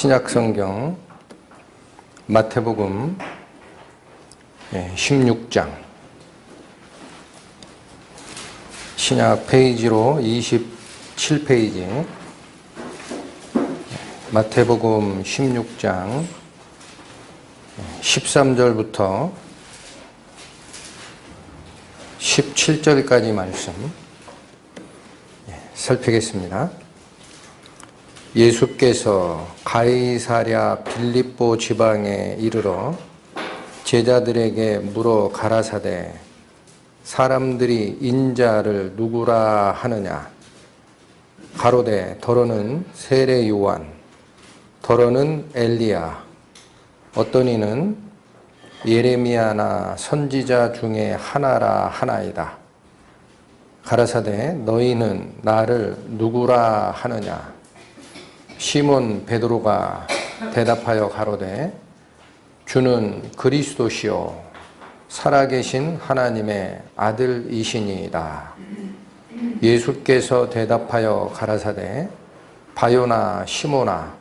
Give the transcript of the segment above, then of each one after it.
신약성경 마태복음 16장 신약 페이지로 27페이지 마태복음 16장 13절부터 17절까지 말씀 살피겠습니다. 예수께서 가이사랴 빌립보 지방에 이르러 제자들에게 물어 가라사대 사람들이 인자를 누구라 하느냐. 가로되 더러는 세례 요한, 더러는 엘리야, 어떤 이는 예레미야나 선지자 중에 하나라 하나이다. 가라사대 너희는 나를 누구라 하느냐. 시몬 베드로가 대답하여 가로되 주는 그리스도시요 살아계신 하나님의 아들이시니이다. 예수께서 대답하여 가라사대 바요나 시몬아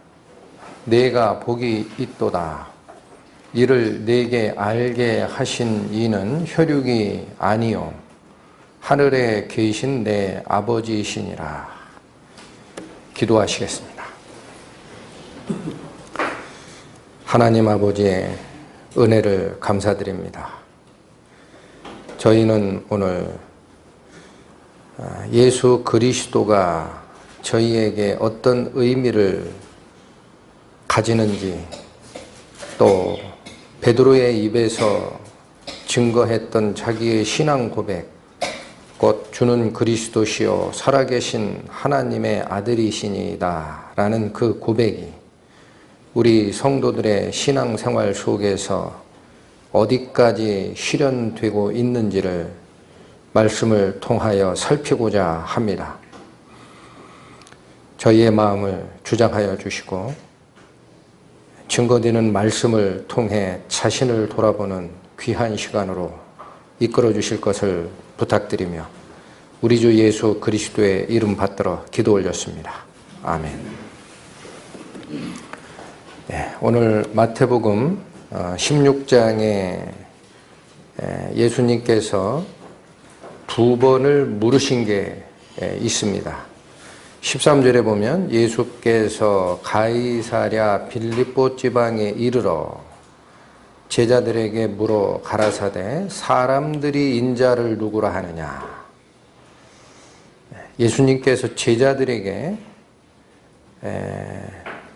내가 복이 있도다. 이를 내게 알게 하신 이는 혈육이 아니요 하늘에 계신 내 아버지이시니라. 기도하시겠습니다. 하나님 아버지의 은혜를 감사드립니다. 저희는 오늘 예수 그리스도가 저희에게 어떤 의미를 가지는지, 또 베드로의 입에서 증거했던 자기의 신앙 고백, 곧 주는 그리스도시요 살아계신 하나님의 아들이시니이다 라는 그 고백이 우리 성도들의 신앙생활 속에서 어디까지 실현되고 있는지를 말씀을 통하여 살피고자 합니다. 저희의 마음을 주장하여 주시고 증거되는 말씀을 통해 자신을 돌아보는 귀한 시간으로 이끌어 주실 것을 부탁드리며 우리 주 예수 그리스도의 이름 받들어 기도 올렸습니다. 아멘. 오늘 마태복음 16장에 예수님께서 두 번을 물으신 게 있습니다. 13절에 보면 예수께서 가이사랴 빌립보 지방에 이르러 제자들에게 물어 가라사대 사람들이 인자를 누구라 하느냐. 예수님께서 제자들에게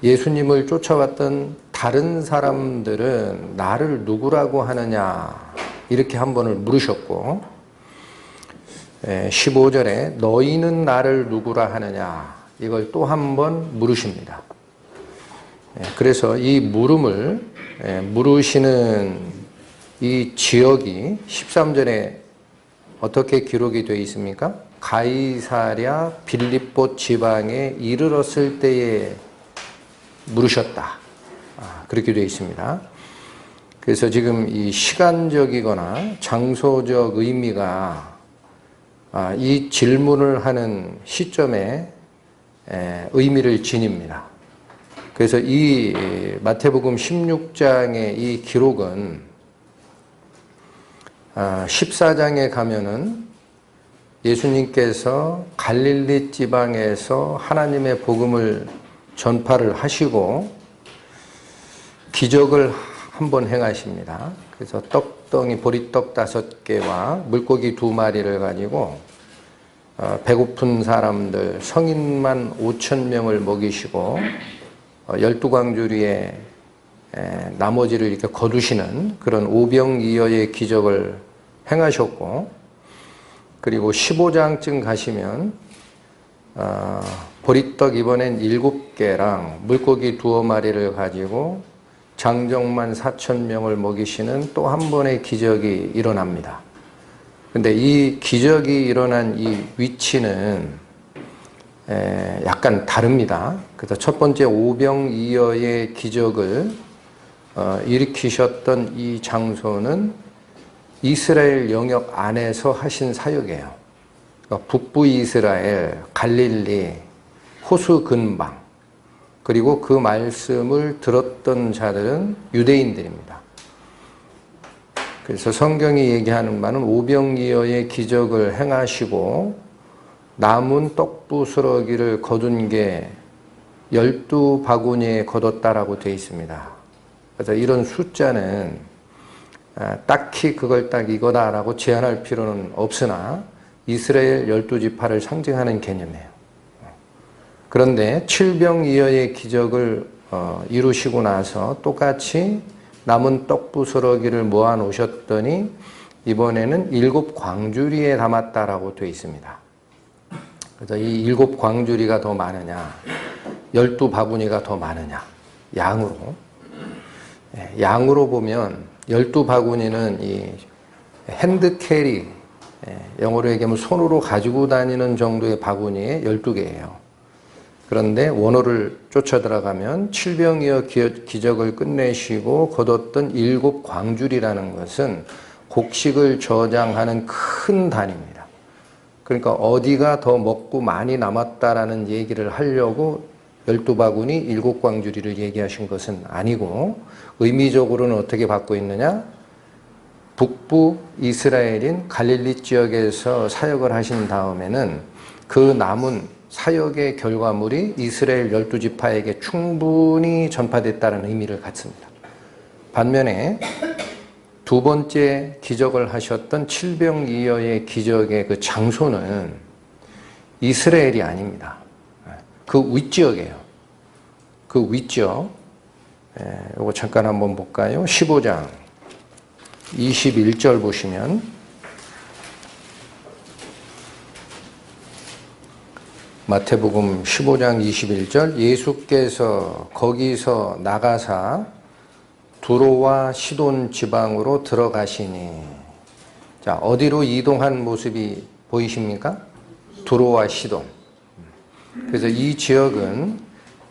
예수님을 쫓아왔던 다른 사람들은 나를 누구라고 하느냐 이렇게 한 번을 물으셨고 15절에 너희는 나를 누구라 하느냐 이걸 또 한 번 물으십니다. 그래서 이 물음을 물으시는 이 지역이 13절에 어떻게 기록이 되어 있습니까? 가이사랴 빌립보 지방에 이르렀을 때에 물으셨다. 그렇게 되어 있습니다. 그래서 지금 이 시간적이거나 장소적 의미가 이 질문을 하는 시점에 의미를 지닙니다. 그래서 이 마태복음 16장의 이 기록은 14장에 가면은 예수님께서 갈릴리 지방에서 하나님의 복음을 전파를 하시고 기적을 한번 행하십니다. 그래서 떡덩이 보리떡 5개와 물고기 2마리를 가지고 배고픈 사람들 성인만 5,000명을 먹이시고 12광주리에 나머지를 이렇게 거두시는 그런 오병이어의 기적을 행하셨고, 그리고 15장쯤 가시면 보리떡 이번엔 7개랑 물고기 2마리를 가지고 장정만 4,000명을 먹이시는 또 한 번의 기적이 일어납니다. 근데 이 기적이 일어난 이 위치는 약간 다릅니다. 그래서 첫 번째 오병이어의 기적을 일으키셨던 이 장소는 이스라엘 영역 안에서 하신 사역이에요. 그러니까 북부 이스라엘, 갈릴리, 호수 근방, 그리고 그 말씀을 들었던 자들은 유대인들입니다. 그래서 성경이 얘기하는 바는 오병이어의 기적을 행하시고 남은 떡부스러기를 거둔 게 12바구니에 거뒀다라고 되어 있습니다. 그래서 이런 숫자는 딱히 그걸 딱 이거다라고 제한할 필요는 없으나 이스라엘 12지파를 상징하는 개념이에요. 그런데 칠병이어의 기적을 이루시고 나서 똑같이 남은 떡부스러기를 모아 놓으셨더니 이번에는 7광주리에 담았다라고 되어 있습니다. 그래서 이 7광주리가 더 많으냐, 12바구니가 더 많으냐, 양으로 보면 12바구니는 이 핸드캐리, 영어로 얘기하면 손으로 가지고 다니는 정도의 바구니에 12개예요. 그런데 원어를 쫓아 들어가면 칠병이어 기적을 끝내시고 거뒀던 7광주리라는 것은 곡식을 저장하는 큰 단위입니다. 그러니까 어디가 더 먹고 많이 남았다라는 얘기를 하려고 12바구니 7광주리를 얘기하신 것은 아니고 의미적으로는 어떻게 받고 있느냐? 북부 이스라엘인 갈릴리 지역에서 사역을 하신 다음에는 그 남은 사역의 결과물이 이스라엘 12지파에게 충분히 전파됐다는 의미를 갖습니다. 반면에 두 번째 기적을 하셨던 칠병이어의 기적의 그 장소는 이스라엘이 아닙니다. 그 윗지역이에요. 그 윗지역. 이거 잠깐 한번 볼까요? 15장 21절 보시면 마태복음 15장 21절 예수께서 거기서 나가사 두로와 시돈 지방으로 들어가시니 자 어디로 이동한 모습이 보이십니까? 두로와 시돈. 그래서 이 지역은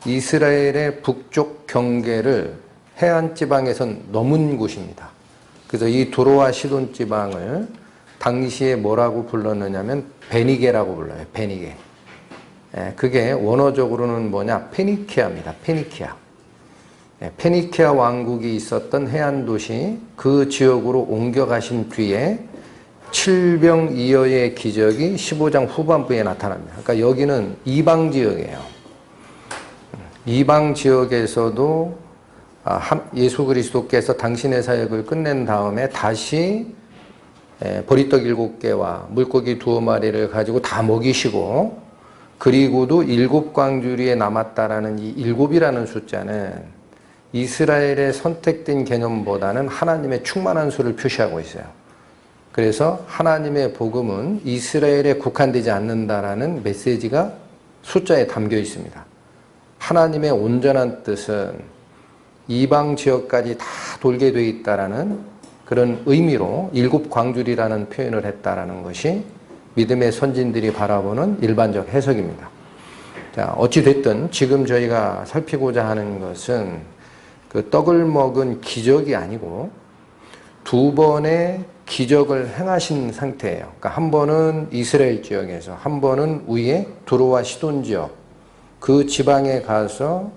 이스라엘의 북쪽 경계를 해안 지방에선 넘은 곳입니다. 그래서 이 두로와 시돈 지방을 당시에 뭐라고 불렀느냐면 베니게라고 불러요. 베니게. 그게 원어적으로는 뭐냐? 페니키아입니다. 페니키아. 페니키아 왕국이 있었던 해안 도시 그 지역으로 옮겨가신 뒤에 칠병이어의 기적이 15장 후반부에 나타납니다. 그러니까 여기는 이방 지역이에요. 이방 지역에서도 예수 그리스도께서 당신의 사역을 끝낸 다음에 다시 보리떡 7개와 물고기 2마리를 가지고 다 먹이시고 그리고도 7광주리에 남았다라는 이 7이라는 숫자는 이스라엘의 선택된 개념보다는 하나님의 충만한 수를 표시하고 있어요. 그래서 하나님의 복음은 이스라엘에 국한되지 않는다라는 메시지가 숫자에 담겨 있습니다. 하나님의 온전한 뜻은 이방 지역까지 다 돌게 되어 있다라는 그런 의미로 7광주리라는 표현을 했다라는 것이 믿음의 선진들이 바라보는 일반적 해석입니다. 자, 어찌됐든 지금 저희가 살피고자 하는 것은 그 떡을 먹은 기적이 아니고 두 번의 기적을 행하신 상태예요. 그러니까 한 번은 이스라엘 지역에서 한 번은 위에 두로와 시돈 지역 그 지방에 가서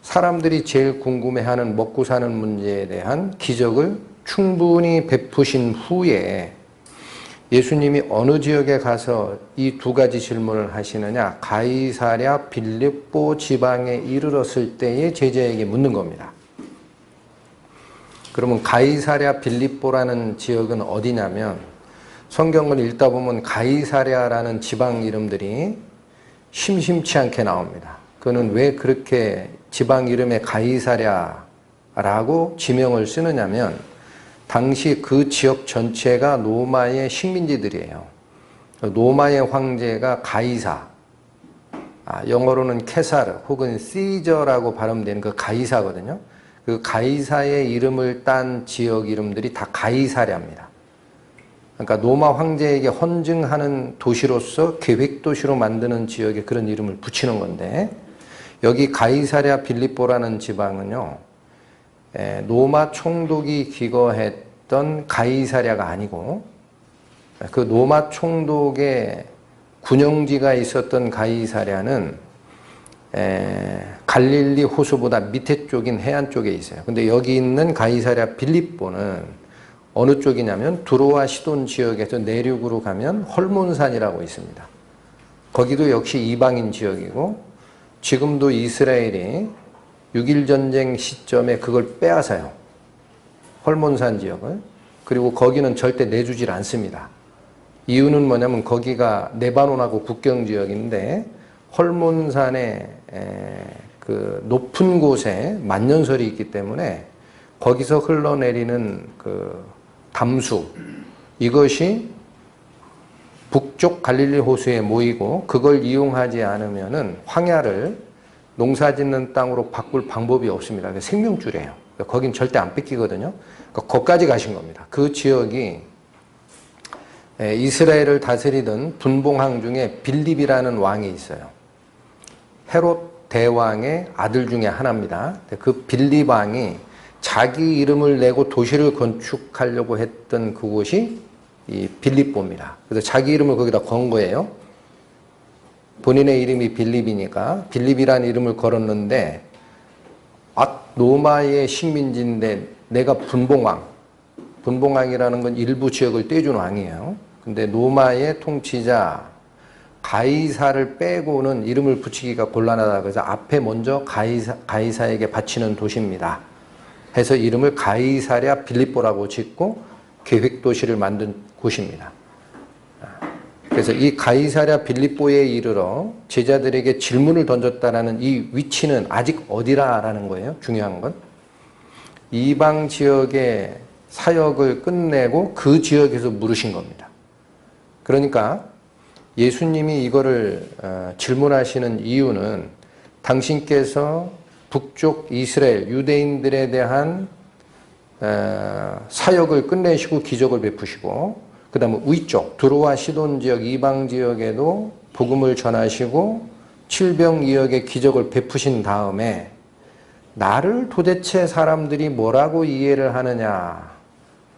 사람들이 제일 궁금해하는 먹고 사는 문제에 대한 기적을 충분히 베푸신 후에 예수님이 어느 지역에 가서 이 두 가지 질문을 하시느냐? 가이사랴 빌립보 지방에 이르렀을 때에 제자에게 묻는 겁니다. 그러면 가이사랴 빌립보라는 지역은 어디냐면 성경을 읽다 보면 가이사랴라는 지방 이름들이 심심치 않게 나옵니다. 그는 왜 그렇게 지방 이름에 가이사랴라고 지명을 쓰느냐면 당시 그 지역 전체가 로마의 식민지들이에요. 로마의 황제가 가이사, 영어로는 케사르 혹은 시저라고 발음되는 그 가이사거든요. 그 가이사의 이름을 딴 지역 이름들이 다 가이사랴입니다. 그러니까 로마 황제에게 헌증하는 도시로서 계획도시로 만드는 지역에 그런 이름을 붙이는 건데 여기 가이사랴 빌립보라는 지방은요. 로마 총독이 기거했던 가이사랴가 아니고 그 로마 총독의 군영지가 있었던 가이사랴는 갈릴리 호수보다 밑에 쪽인 해안 쪽에 있어요. 근데 여기 있는 가이사랴 빌립보는 어느 쪽이냐면 두로와 시돈 지역에서 내륙으로 가면 헐몬산이라고 있습니다. 거기도 역시 이방인 지역이고 지금도 이스라엘이 6.1 전쟁 시점에 그걸 빼앗아요. 헐몬산 지역을. 그리고 거기는 절대 내주질 않습니다. 이유는 뭐냐면 거기가 레바논하고 국경 지역인데 헐몬산의 그 높은 곳에 만년설이 있기 때문에 거기서 흘러내리는 그 담수, 이것이 북쪽 갈릴리 호수에 모이고 그걸 이용하지 않으면은 황야를 농사 짓는 땅으로 바꿀 방법이 없습니다. 생명줄이에요. 거긴 절대 안 뺏기거든요. 거기까지 가신 겁니다. 그 지역이 이스라엘을 다스리던 분봉왕 중에 빌립이라는 왕이 있어요. 헤롯 대왕의 아들 중에 하나입니다. 그 빌립 왕이 자기 이름을 내고 도시를 건축하려고 했던 그곳이 이 빌립보입니다. 그래서 자기 이름을 거기다 건 거예요. 본인의 이름이 빌립이니까 빌립이라는 이름을 걸었는데 로마의 식민지인데 내가 분봉왕, 분봉왕이라는 건 일부 지역을 떼준 왕이에요. 근데 로마의 통치자 가이사를 빼고는 이름을 붙이기가 곤란하다. 그래서 앞에 먼저 가이사에게 바치는 도시입니다. 해서 이름을 가이사랴 빌립보라고 짓고 계획도시를 만든 곳입니다. 그래서 이 가이사랴 빌립보에 이르러 제자들에게 질문을 던졌다라는 이 위치는 아직 어디라라는 거예요. 중요한 건. 이방 지역의 사역을 끝내고 그 지역에서 물으신 겁니다. 그러니까 예수님이 이거를 질문하시는 이유는 당신께서 북쪽 이스라엘 유대인들에 대한 사역을 끝내시고 기적을 베푸시고 그 다음에 위쪽 두로와 시돈 지역 이방 지역에도 복음을 전하시고 칠병이역의 기적을 베푸신 다음에 나를 도대체 사람들이 뭐라고 이해를 하느냐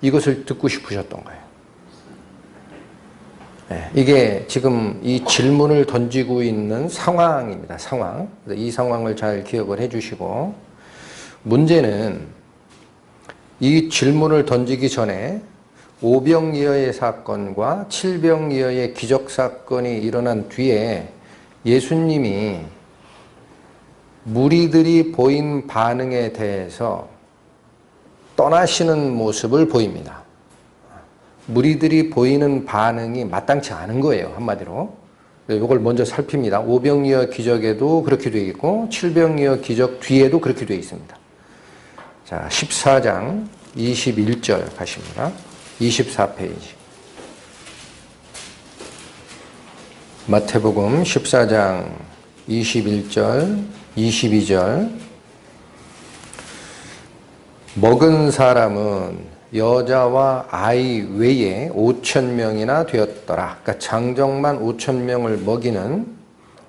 이것을 듣고 싶으셨던 거예요. 이게 지금 이 질문을 던지고 있는 상황입니다. 상황. 이 상황을 잘 기억을 해주시고 문제는 이 질문을 던지기 전에 오병이어의 사건과 칠병이어의 기적 사건이 일어난 뒤에 예수님이 무리들이 보인 반응에 대해서 떠나시는 모습을 보입니다. 무리들이 보이는 반응이 마땅치 않은 거예요. 한마디로. 이걸 먼저 살핍니다. 오병이어 기적에도 그렇게 되어 있고 칠병이어 기적 뒤에도 그렇게 되어 있습니다. 자, 14장 21절 가십니다. 24페이지. 마태복음 14장 21절, 22절. 먹은 사람은 여자와 아이 외에 5,000명이나 되었더라. 그러니까 장정만 5,000명을 먹이는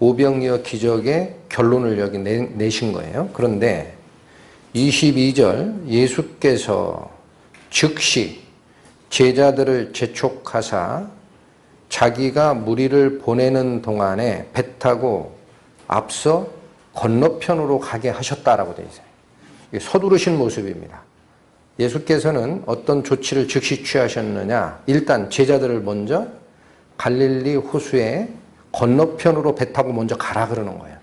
오병이어 기적의 결론을 여기 내신 거예요. 그런데 22절 예수께서 즉시 제자들을 재촉하사 자기가 무리를 보내는 동안에 배 타고 앞서 건너편으로 가게 하셨다라고 되어 있어요. 이게 서두르신 모습입니다. 예수께서는 어떤 조치를 즉시 취하셨느냐? 일단 제자들을 먼저 갈릴리 호수의 건너편으로 배 타고 먼저 가라 그러는 거예요.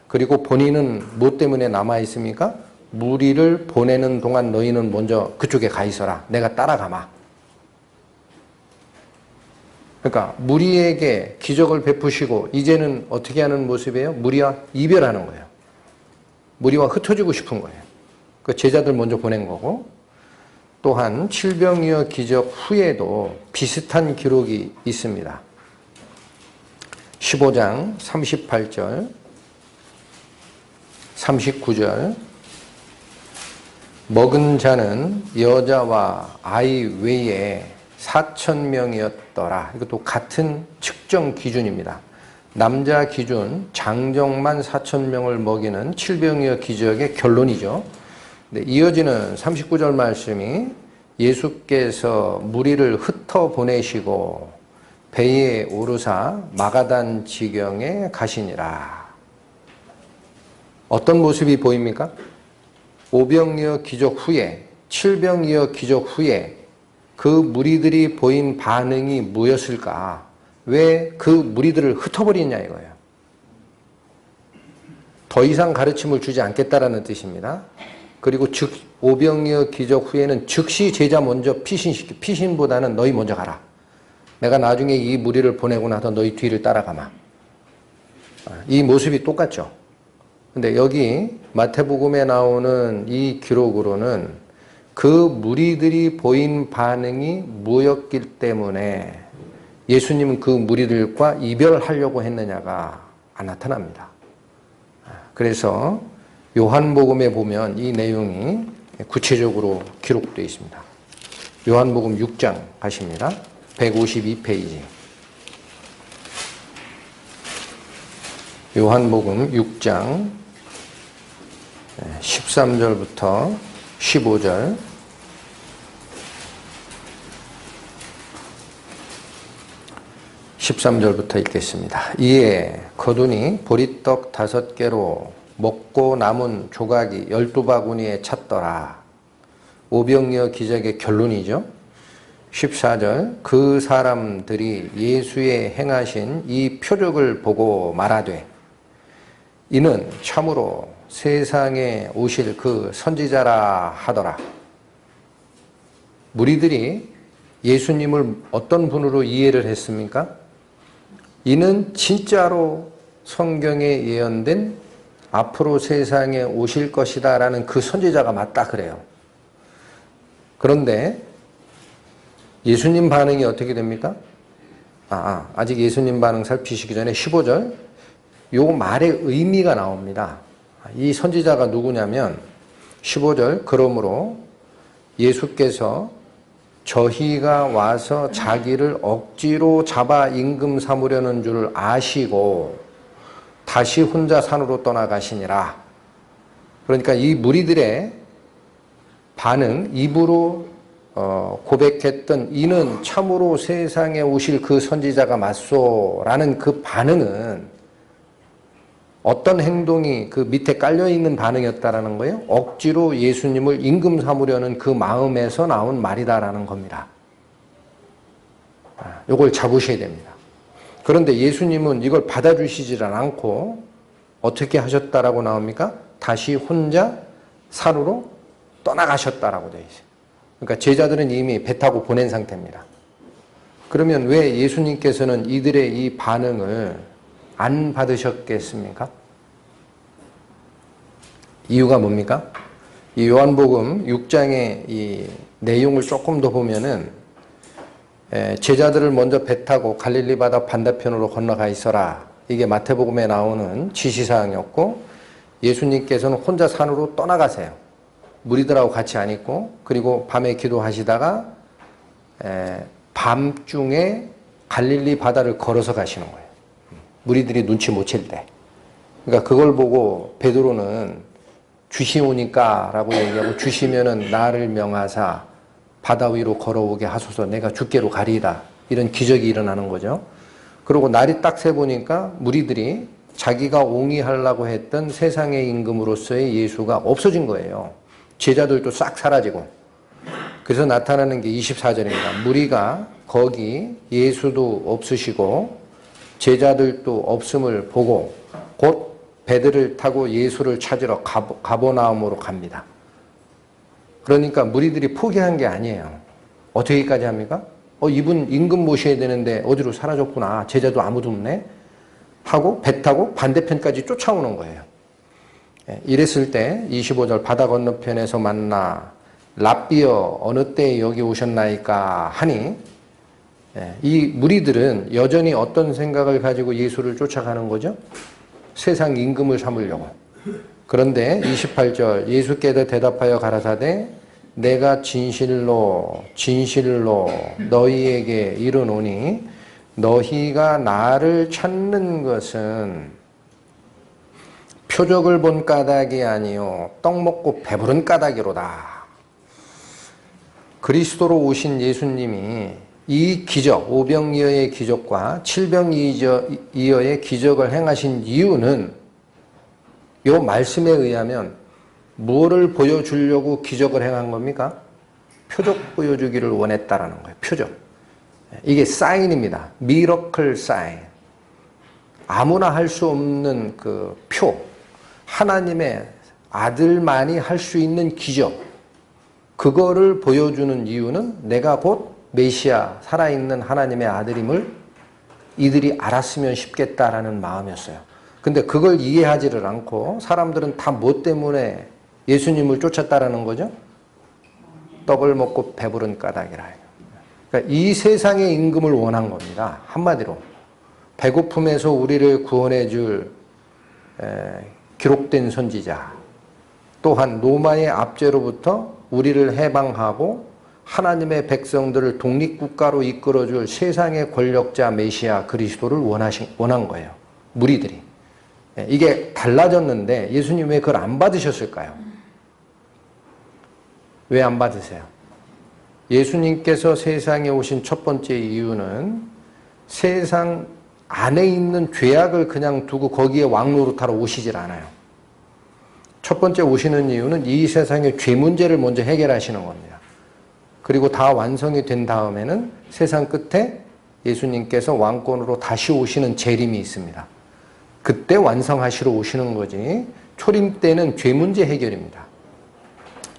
그리고 본인은 무엇 때문에 남아 있습니까? 무리를 보내는 동안 너희는 먼저 그쪽에 가 있어라. 내가 따라가마. 그러니까 무리에게 기적을 베푸시고 이제는 어떻게 하는 모습이에요? 무리와 이별하는 거예요. 무리와 흩어지고 싶은 거예요. 그 제자들 먼저 보낸 거고 또한 칠병이어 기적 후에도 비슷한 기록이 있습니다. 15장 38절 39절 먹은 자는 여자와 아이 외에 4,000명이었더라. 이것도 같은 측정 기준입니다. 남자 기준 장정만 4,000명을 먹이는 칠병이어 기적의 결론이죠. 네, 이어지는 39절 말씀이 예수께서 무리를 흩어 보내시고 배에 오르사 마가단 지경에 가시니라. 어떤 모습이 보입니까? 오병이어 기적 후에, 칠병이어 기적 후에 그 무리들이 보인 반응이 뭐였을까? 왜 그 무리들을 흩어버리냐 이거예요. 더 이상 가르침을 주지 않겠다라는 뜻입니다. 그리고 오병이어 기적 후에는 즉시 제자 먼저 피신보다는 너희 먼저 가라. 내가 나중에 이 무리를 보내고 나서 너희 뒤를 따라가마. 이 모습이 똑같죠. 근데 여기 마태복음에 나오는 이 기록으로는 그 무리들이 보인 반응이 뭐였기 때문에 예수님은 그 무리들과 이별하려고 했느냐가 안 나타납니다. 그래서 요한복음에 보면 이 내용이 구체적으로 기록되어 있습니다. 요한복음 6장 가십니다. 152페이지. 요한복음 6장 13절부터 15절. (13절부터) 읽겠습니다. 이에 거두니 보리떡 5개로 먹고 남은 조각이 12바구니에 찼더라. 오병이어 기적의 결론이죠. 14절 그 사람들이 예수의 행하신 이 표적을 보고 말하되 이는 참으로 세상에 오실 그 선지자라 하더라. 무리들이 예수님을 어떤 분으로 이해를 했습니까? 이는 진짜로 성경에 예언된 앞으로 세상에 오실 것이다 라는 그 선지자가 맞다 그래요. 그런데 예수님 반응이 어떻게 됩니까? 아직 예수님 반응 살피시기 전에 15절 요 말의 의미가 나옵니다. 이 선지자가 누구냐면 15절 그러므로 예수께서 저희가 와서 자기를 억지로 잡아 임금 삼으려는 줄 아시고 다시 혼자 산으로 떠나가시니라. 그러니까 이 무리들의 반응, 입으로 고백했던 이는 참으로 세상에 오실 그 선지자가 맞소라는 그 반응은 어떤 행동이 그 밑에 깔려있는 반응이었다라는 거예요? 억지로 예수님을 임금 삼으려는 그 마음에서 나온 말이다라는 겁니다. 이걸 잡으셔야 됩니다. 그런데 예수님은 이걸 받아주시질 않고 어떻게 하셨다라고 나옵니까? 다시 혼자 산으로 떠나가셨다라고 되어 있어요. 그러니까 제자들은 이미 배 타고 보낸 상태입니다. 그러면 왜 예수님께서는 이들의 이 반응을 안 받으셨겠습니까? 이유가 뭡니까? 이 요한복음 6장의 이 내용을 조금 더 보면은 제자들을 먼저 배 타고 갈릴리 바다 반대편으로 건너가 있어라. 이게 마태복음에 나오는 지시사항이었고 예수님께서는 혼자 산으로 떠나가세요. 무리들하고 같이 안 있고 그리고 밤에 기도하시다가 밤중에 갈릴리 바다를 걸어서 가시는 거예요. 무리들이 눈치 못 챌 때. 그러니까 그걸 보고 베드로는 주시오니까 라고 얘기하고 주시면은 나를 명하사 바다 위로 걸어오게 하소서 내가 주께로 가리이다. 이런 기적이 일어나는 거죠. 그리고 날이 딱 새보니까 무리들이 자기가 옹이하려고 했던 세상의 임금으로서의 예수가 없어진 거예요. 제자들도 싹 사라지고. 그래서 나타나는 게 24절입니다. 무리가 거기 예수도 없으시고 제자들도 없음을 보고 곧 배들을 타고 예수를 찾으러 가버나움으로 갑니다. 그러니까 무리들이 포기한 게 아니에요. 어떻게까지 합니까? 이분 임금 모셔야 되는데 어디로 사라졌구나. 제자도 아무도 없네. 하고 배 타고 반대편까지 쫓아오는 거예요. 이랬을 때 25절 바다 건너편에서 만나 랍비여 어느 때에 여기 오셨나이까 하니 이 무리들은 여전히 어떤 생각을 가지고 예수를 쫓아가는 거죠? 세상 임금을 삼으려고. 그런데 28절 예수께서 대답하여 가라사대 내가 진실로 너희에게 이르노니 너희가 나를 찾는 것은 표적을 본 까닭이 아니요 떡 먹고 배부른 까닭이로다. 그리스도로 오신 예수님이 이 기적, 오병이어의 기적과 칠병이어의 기적을 행하신 이유는 요 말씀에 의하면 뭐를 보여주려고 기적을 행한 겁니까? 표적 보여주기를 원했다라는 거예요. 표적. 이게 사인입니다. 미러클 사인. 아무나 할 수 없는 그 표. 하나님의 아들만이 할 수 있는 기적. 그거를 보여주는 이유는 내가 곧 메시아, 살아있는 하나님의 아들임을 이들이 알았으면 싶겠다라는 마음이었어요. 근데 그걸 이해하지를 않고 사람들은 다 뭐 때문에 예수님을 쫓았다라는 거죠? 떡을 먹고 배부른 까닭이라. 그러니까 이 세상의 임금을 원한 겁니다. 한마디로. 배고픔에서 우리를 구원해 줄 기록된 선지자. 또한 로마의 압제로부터 우리를 해방하고 하나님의 백성들을 독립국가로 이끌어줄 세상의 권력자 메시아 그리스도를 원한 거예요. 무리들이. 이게 달라졌는데 예수님 왜 그걸 안 받으셨을까요? 왜 안 받으세요? 예수님께서 세상에 오신 첫 번째 이유는 세상 안에 있는 죄악을 그냥 두고 거기에 왕노릇하러 오시질 않아요. 첫 번째 오시는 이유는 이 세상의 죄 문제를 먼저 해결하시는 겁니다. 그리고 다 완성이 된 다음에는 세상 끝에 예수님께서 왕권으로 다시 오시는 재림이 있습니다. 그때 완성하시러 오시는 거지 초림 때는 죄 문제 해결입니다.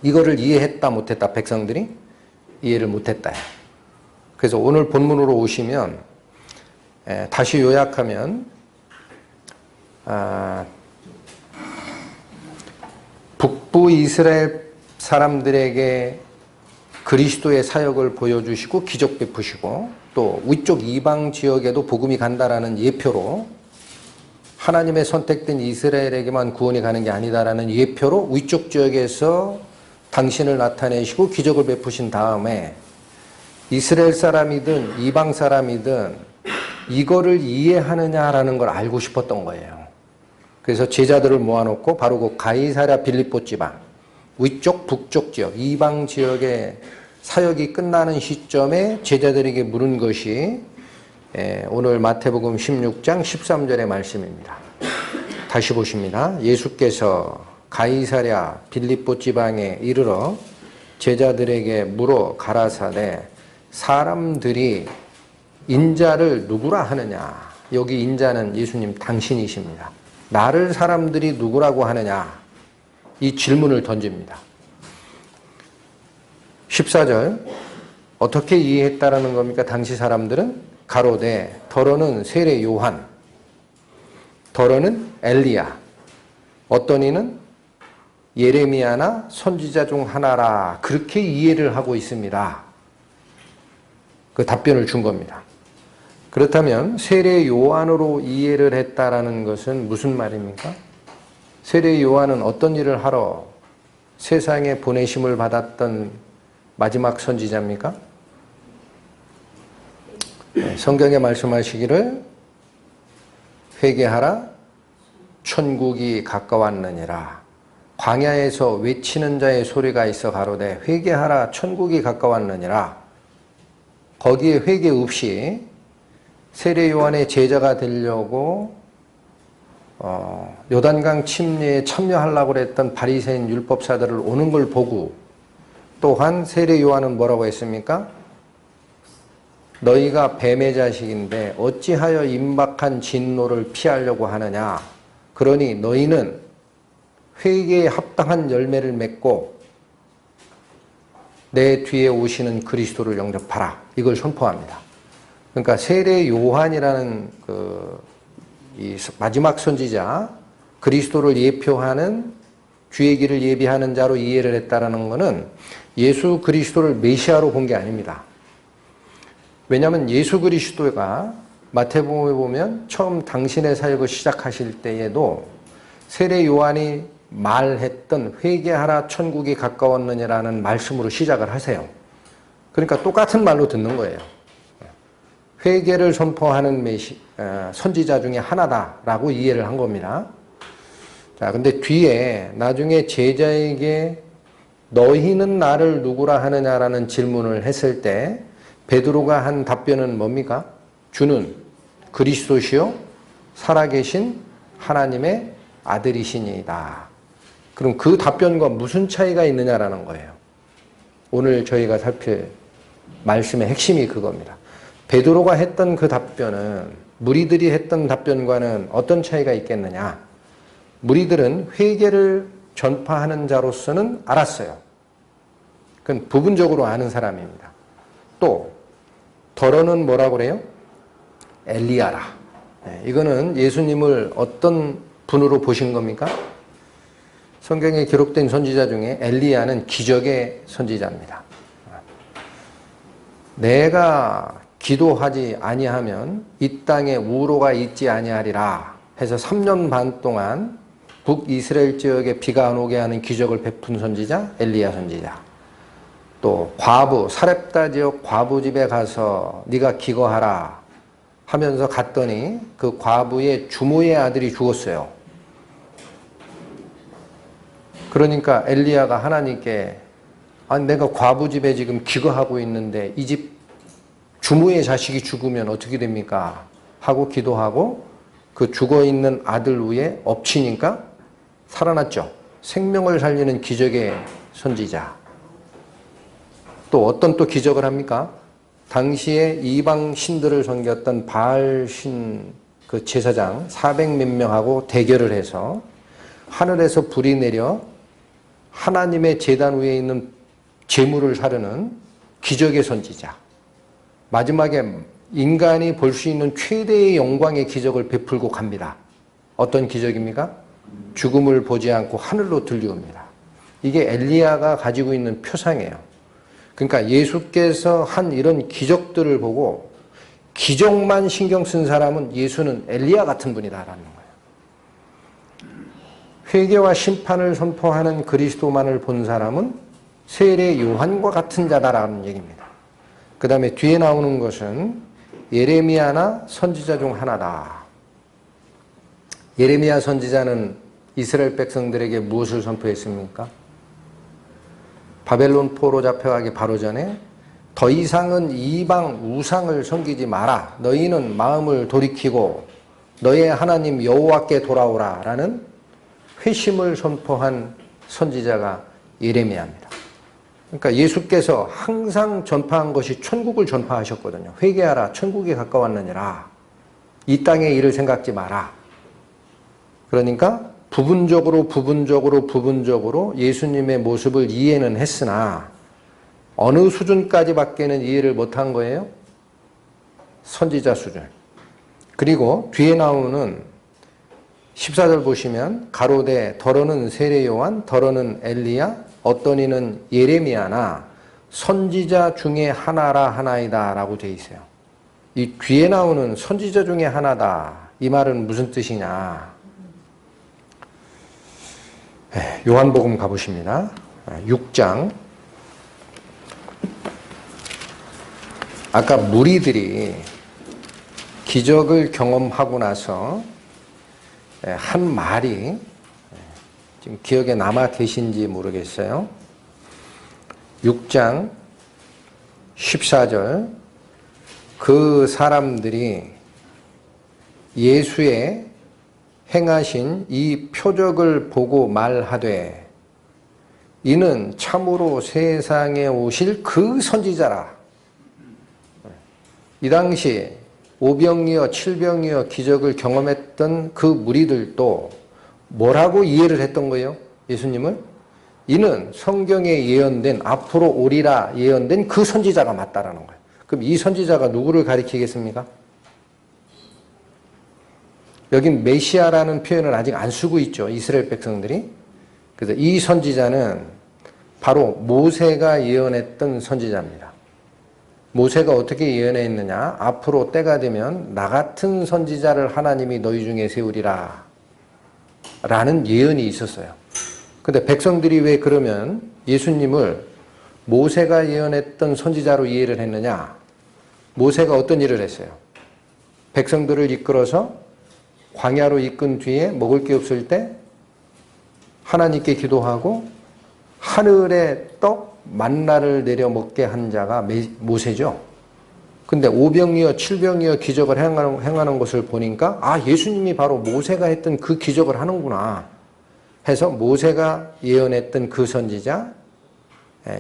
이거를 이해했다 못했다 백성들이 이해를 못했다. 그래서 오늘 본문으로 오시면 다시 요약하면 북부 이스라엘 사람들에게 그리스도의 사역을 보여주시고 기적 베푸시고 또 위쪽 이방 지역에도 복음이 간다라는 예표로 하나님의 선택된 이스라엘에게만 구원이 가는 게 아니다라는 예표로 위쪽 지역에서 당신을 나타내시고 기적을 베푸신 다음에 이스라엘 사람이든 이방 사람이든 이거를 이해하느냐라는 걸 알고 싶었던 거예요. 그래서 제자들을 모아놓고 바로 그 가이사랴 빌립보 지방 위쪽 북쪽 지역 이방 지역의 사역이 끝나는 시점에 제자들에게 물은 것이 오늘 마태복음 16장 13절의 말씀입니다. 다시 보십니다. 예수께서 가이사랴 빌립보 지방에 이르러 제자들에게 물어 가라사대 사람들이 인자를 누구라 하느냐. 여기 인자는 예수님 당신이십니다. 나를 사람들이 누구라고 하느냐. 이 질문을 던집니다. 14절 어떻게 이해했다라는 겁니까? 당시 사람들은 가로되 더러는 세례 요한, 더러는 엘리야, 어떤 이는 예레미야나 선지자 중 하나라 그렇게 이해를 하고 있습니다. 그 답변을 준 겁니다. 그렇다면 세례 요한으로 이해를 했다라는 것은 무슨 말입니까? 세례 요한은 어떤 일을 하러 세상에 보내심을 받았던 마지막 선지자입니까? 성경에 말씀하시기를 회개하라 천국이 가까웠느니라. 광야에서 외치는 자의 소리가 있어 가로되 회개하라 천국이 가까웠느니라. 거기에 회개 없이 세례 요한의 제자가 되려고 요단강 침례에 참여하려고 했던 바리새인 율법사들을 오는 걸 보고 또한 세례 요한은 뭐라고 했습니까? 너희가 뱀의 자식인데 어찌하여 임박한 진노를 피하려고 하느냐. 그러니 너희는 회개에 합당한 열매를 맺고 내 뒤에 오시는 그리스도를 영접하라. 이걸 선포합니다. 그러니까 세례 요한이라는 이 마지막 선지자 그리스도를 예표하는 주의 길을 예비하는 자로 이해를 했다라는 것은 예수 그리스도를 메시아로 본 게 아닙니다. 왜냐하면 예수 그리스도가 마태복음에 보면 처음 당신의 사역을 시작하실 때에도 세례 요한이 말했던 회개하라 천국이 가까웠느냐라는 말씀으로 시작을 하세요. 그러니까 똑같은 말로 듣는 거예요. 회개를 선포하는 선지자 중에 하나다라고 이해를 한 겁니다. 자, 근데 뒤에 나중에 제자에게 너희는 나를 누구라 하느냐라는 질문을 했을 때 베드로가 한 답변은 뭡니까? 주는 그리스도시요 살아계신 하나님의 아들이시니이다. 그럼 그 답변과 무슨 차이가 있느냐라는 거예요. 오늘 저희가 살필 말씀의 핵심이 그겁니다. 베드로가 했던 그 답변은 무리들이 했던 답변과는 어떤 차이가 있겠느냐. 무리들은 회개를 전파하는 자로서는 알았어요. 그건 부분적으로 아는 사람입니다. 또 더러는 뭐라고 그래요? 엘리야라. 이거는 예수님을 어떤 분으로 보신 겁니까? 성경에 기록된 선지자 중에 엘리야는 기적의 선지자입니다. 내가 기도하지 아니하면 이 땅에 우로가 있지 아니하리라 해서 3년 반 동안 북이스라엘 지역에 비가 안 오게 하는 기적을 베푼 선지자 엘리야 선지자. 또 과부 사렙다 지역 과부 집에 가서 네가 기거하라 하면서 갔더니 그 과부의 주모의 아들이 죽었어요. 그러니까 엘리야가 하나님께 아니 내가 과부 집에 지금 기거하고 있는데 이 집 주모의 자식이 죽으면 어떻게 됩니까? 하고 기도하고 그 죽어있는 아들 위에 엎치니까 살아났죠. 생명을 살리는 기적의 선지자. 또 어떤 또 기적을 합니까? 당시에 이방 신들을 섬겼던 바알 신 그 제사장 400몇 명하고 대결을 해서 하늘에서 불이 내려 하나님의 제단 위에 있는 제물을 사르는 기적의 선지자. 마지막에 인간이 볼 수 있는 최대의 영광의 기적을 베풀고 갑니다. 어떤 기적입니까? 죽음을 보지 않고 하늘로 들려옵니다. 이게 엘리야가 가지고 있는 표상이에요. 그러니까 예수께서 한 이런 기적들을 보고 기적만 신경 쓴 사람은 예수는 엘리야 같은 분이다라는 거예요. 회개와 심판을 선포하는 그리스도만을 본 사람은 세례 요한과 같은 자다라는 얘기입니다. 그 다음에 뒤에 나오는 것은 예레미야나 선지자 중 하나다. 예레미야 선지자는 이스라엘 백성들에게 무엇을 선포했습니까? 바벨론 포로 잡혀가기 바로 전에 더 이상은 이방 우상을 섬기지 마라. 너희는 마음을 돌이키고 너의 하나님 여호와께 돌아오라 라는 회심을 선포한 선지자가 예레미야입니다. 그러니까 예수께서 항상 전파한 것이 천국을 전파하셨거든요. 회개하라. 천국이 가까웠느니라. 이 땅의 일을 생각지 마라. 그러니까 부분적으로 예수님의 모습을 이해는 했으나 어느 수준까지밖에는 이해를 못한 거예요? 선지자 수준. 그리고 뒤에 나오는 14절 보시면 가로되 더러는 세례 요한, 더러는 엘리야, 어떤 이는 예레미야나 선지자 중에 하나라 하나이다 라고 되어 있어요. 이 뒤에 나오는 선지자 중에 하나다. 이 말은 무슨 뜻이냐. 요한복음 가보십니다. 6장. 아까 무리들이 기적을 경험하고 나서 한 말이 지금 기억에 남아 계신지 모르겠어요. 6장 14절. 그 사람들이 예수의 행하신 이 표적을 보고 말하되 이는 참으로 세상에 오실 그 선지자라. 이 당시 오병이어 칠병이어 기적을 경험했던 그 무리들도 뭐라고 이해를 했던 거예요? 예수님을? 이는 성경에 예언된 앞으로 오리라 예언된 그 선지자가 맞다라는 거예요. 그럼 이 선지자가 누구를 가리키겠습니까? 여긴 메시아라는 표현을 아직 안 쓰고 있죠. 이스라엘 백성들이. 그래서 이 선지자는 바로 모세가 예언했던 선지자입니다. 모세가 어떻게 예언했느냐? 앞으로 때가 되면 나 같은 선지자를 하나님이 너희 중에 세우리라 라는 예언이 있었어요. 근데 백성들이 왜 그러면 예수님을 모세가 예언했던 선지자로 이해를 했느냐? 모세가 어떤 일을 했어요? 백성들을 이끌어서 광야로 이끈 뒤에 먹을 게 없을 때 하나님께 기도하고 하늘에 떡 만나를 내려 먹게 한 자가 모세죠. 근데 오병이어 칠병이어 기적을 행하는 것을 보니까 아, 예수님이 바로 모세가 했던 그 기적을 하는구나 해서 모세가 예언했던 그 선지자,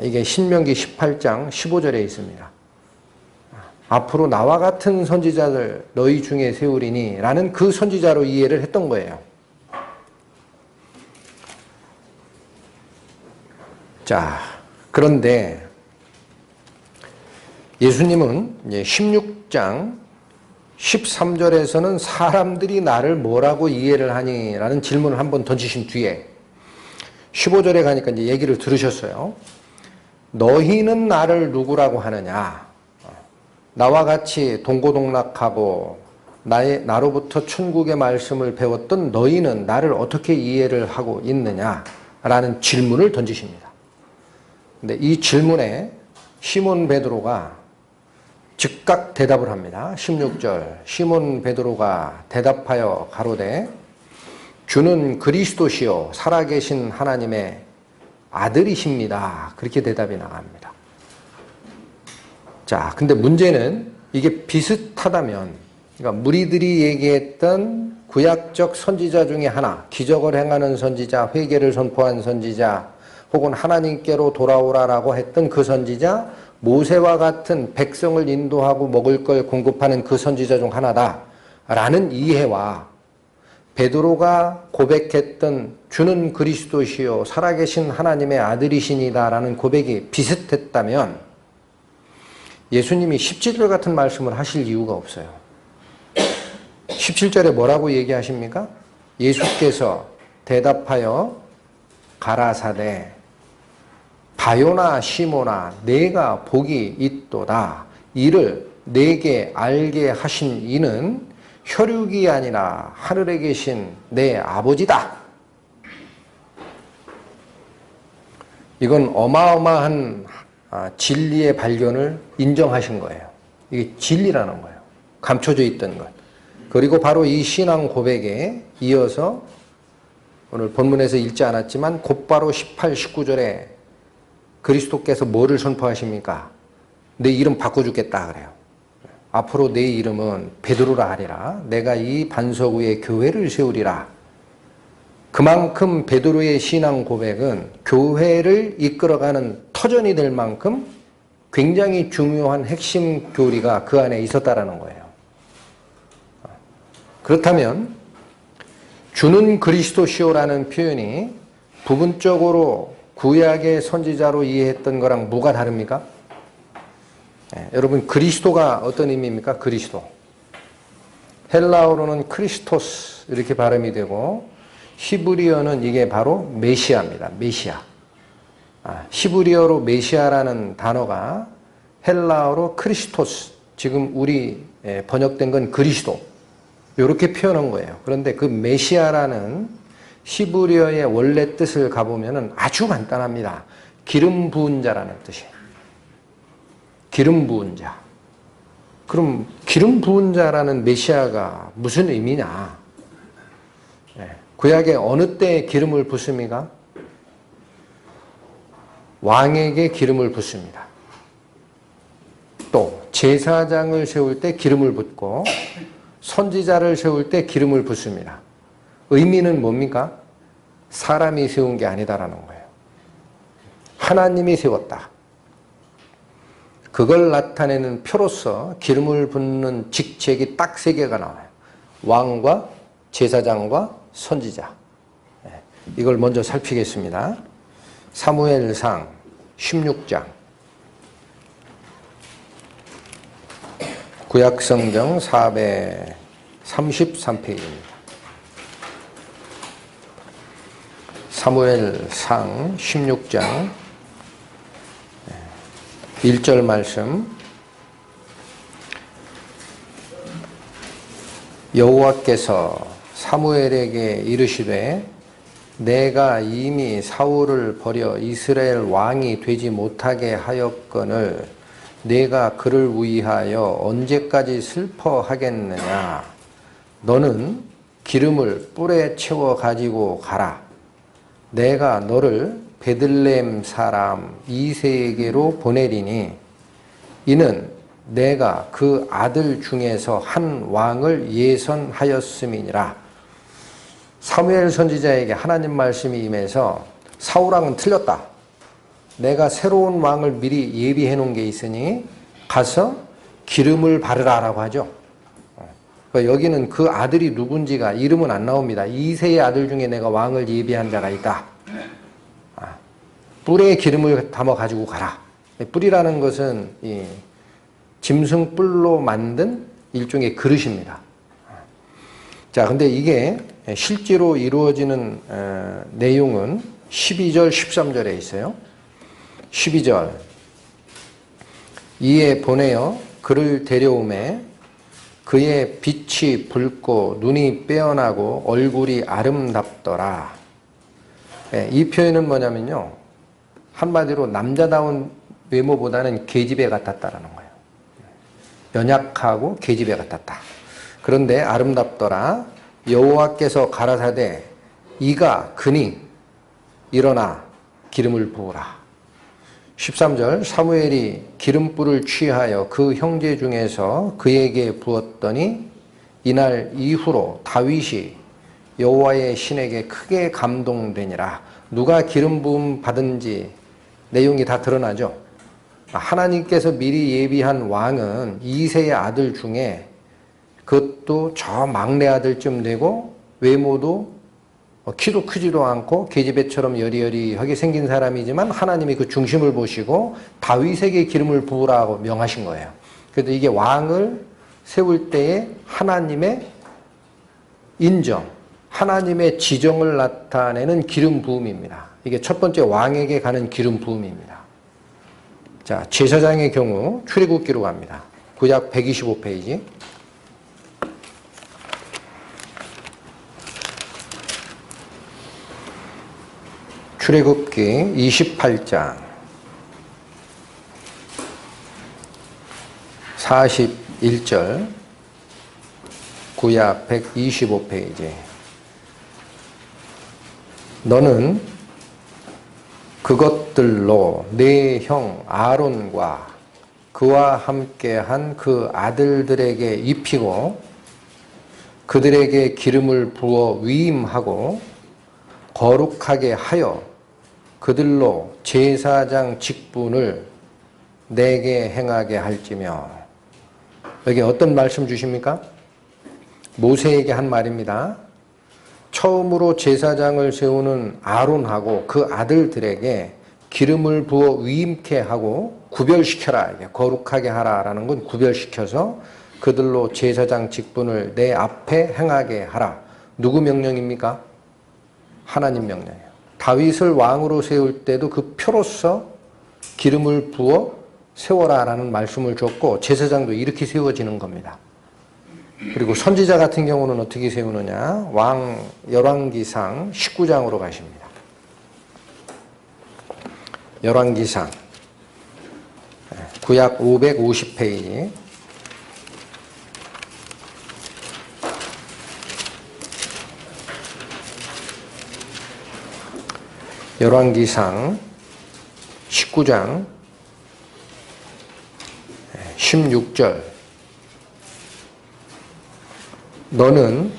이게 신명기 18장 15절에 있습니다. 앞으로 나와 같은 선지자들 너희 중에 세우리니 라는 그 선지자로 이해를 했던 거예요. 자, 그런데 예수님은 16장 13절에서는 사람들이 나를 뭐라고 이해를 하니? 라는 질문을 한번 던지신 뒤에 15절에 가니까 이제 얘기를 들으셨어요. 너희는 나를 누구라고 하느냐? 나와 같이 동고동락하고 나로부터 천국의 말씀을 배웠던 너희는 나를 어떻게 이해를 하고 있느냐? 라는 질문을 던지십니다. 근데 이 질문에 시몬 베드로가 즉각 대답을 합니다. 16절 시몬 베드로가 대답하여 가로되 주는 그리스도시요 살아계신 하나님의 아들이십니다. 그렇게 대답이 나갑니다. 자, 근데 문제는 이게 비슷하다면, 그러니까 무리들이 얘기했던 구약적 선지자 중에 하나, 기적을 행하는 선지자, 회개를 선포한 선지자, 혹은 하나님께로 돌아오라라고 했던 그 선지자, 모세와 같은 백성을 인도하고 먹을 걸 공급하는 그 선지자 중 하나다라는 이해와 베드로가 고백했던 주는 그리스도시요 살아계신 하나님의 아들이시니다라는 고백이 비슷했다면 예수님이 17절 같은 말씀을 하실 이유가 없어요. 17절에 뭐라고 얘기하십니까? 예수께서 대답하여 가라사대 바요나 시모나 내가 복이 있도다. 이를 내게 알게 하신 이는 혈육이 아니라 하늘에 계신 내 아버지다. 이건 어마어마한 진리의 발견을 인정하신 거예요. 이게 진리라는 거예요. 감춰져 있던 것. 그리고 바로 이 신앙 고백에 이어서 오늘 본문에서 읽지 않았지만 곧바로 18, 19절에 그리스도께서 뭐를 선포하십니까? 내 이름 바꿔주겠다 그래요. 앞으로 내 이름은 베드로라 하리라. 내가 이 반석 위에 교회를 세우리라. 그만큼 베드로의 신앙 고백은 교회를 이끌어가는 터전이 될 만큼 굉장히 중요한 핵심 교리가 그 안에 있었다라는 거예요. 그렇다면 주는 그리스도시오라는 표현이 부분적으로 구약의 선지자로 이해했던 거랑 뭐가 다릅니까? 여러분 그리스도가 어떤 의미입니까? 그리스도. 헬라어로는 크리스토스 이렇게 발음이 되고 히브리어는 이게 바로 메시아입니다. 메시아. 히브리어로 메시아라는 단어가 헬라어로 크리스토스, 지금 우리 번역된 건 그리스도 이렇게 표현한 거예요. 그런데 그 메시아라는 히브리어의 원래 뜻을 가보면 아주 간단합니다. 기름 부은 자라는 뜻이에요. 기름 부은 자. 그럼 기름 부은 자라는 메시아가 무슨 의미냐? 구약에 어느 때 기름을 붓습니까? 왕에게 기름을 붓습니다. 또 제사장을 세울 때 기름을 붓고 선지자를 세울 때 기름을 붓습니다. 의미는 뭡니까? 사람이 세운 게 아니다라는 거예요. 하나님이 세웠다. 그걸 나타내는 표로서 기름을 붓는 직책이 딱 3개가 나와요. 왕과 제사장과 선지자. 이걸 먼저 살피겠습니다. 사무엘상 16장. 구약성경 433페이지입니다. 사무엘상 16장 1절 말씀. 여호와께서 사무엘에게 이르시되 내가 이미 사울을 버려 이스라엘 왕이 되지 못하게 하였거늘 내가 그를 위하여 언제까지 슬퍼하겠느냐. 너는 기름을 뿔에 채워 가지고 가라. 내가 너를 베들레헴 사람 이새에게로 보내리니 이는 내가 그 아들 중에서 한 왕을 예선하였음이니라. 사무엘 선지자에게 하나님 말씀이 임해서 사울왕은 틀렸다. 내가 새로운 왕을 미리 예비해 놓은 게 있으니 가서 기름을 바르라 라고 하죠. 여기는 그 아들이 누군지가 이름은 안 나옵니다. 이새의 아들 중에 내가 왕을 예비한 자가 있다. 뿔에 기름을 담아 가지고 가라. 뿔이라는 것은 이 짐승 뿔로 만든 일종의 그릇입니다. 자, 근데 이게 실제로 이루어지는 내용은 12절, 13절에 있어요. 12절. 이에 보내어 그를 데려오매 그의 빛이 붉고 눈이 빼어나고 얼굴이 아름답더라. 이 표현은 뭐냐면요. 한마디로 남자다운 외모보다는 계집애 같았다라는 거예요. 연약하고 계집애 같았다. 그런데 아름답더라. 여호와께서 가라사대 이가 그니 일어나 기름을 부으라. 13절 사무엘이 기름불을 취하여 그 형제 중에서 그에게 부었더니 이날 이후로 다윗이 여호와의 신에게 크게 감동되니라. 누가 기름 부음 받은지 내용이 다 드러나죠. 하나님께서 미리 예비한 왕은 이새의 아들 중에 그것도 저 막내 아들쯤 되고 외모도 키도 크지도 않고 계집애처럼 여리여리하게 생긴 사람이지만 하나님이 그 중심을 보시고 다윗에게 기름을 부으라고 명하신 거예요. 그래도 이게 왕을 세울 때에 하나님의 인정, 하나님의 지정을 나타내는 기름 부음입니다. 이게 첫 번째 왕에게 가는 기름 부음입니다. 자, 제사장의 경우 출애굽기로 갑니다. 구약 125페이지. 출애굽기 28장 41절 구약 125페이지. 너는 그것들로 네 형 아론과 그와 함께한 그 아들들에게 입히고 그들에게 기름을 부어 위임하고 거룩하게 하여 그들로 제사장 직분을 내게 행하게 할지며. 여기 어떤 말씀 주십니까? 모세에게 한 말입니다. 처음으로 제사장을 세우는 아론하고 그 아들들에게 기름을 부어 위임케 하고 구별시켜라. 거룩하게 하라라는 건 구별시켜서 그들로 제사장 직분을 내 앞에 행하게 하라. 누구 명령입니까? 하나님 명령이에요. 다윗을 왕으로 세울 때도 그 표로서 기름을 부어 세워라라는 말씀을 줬고 제사장도 이렇게 세워지는 겁니다. 그리고 선지자 같은 경우는 어떻게 세우느냐? 열왕기상 19장으로 가십니다. 열왕기상 구약 550페이지. 열왕기상 19장 16절. 너는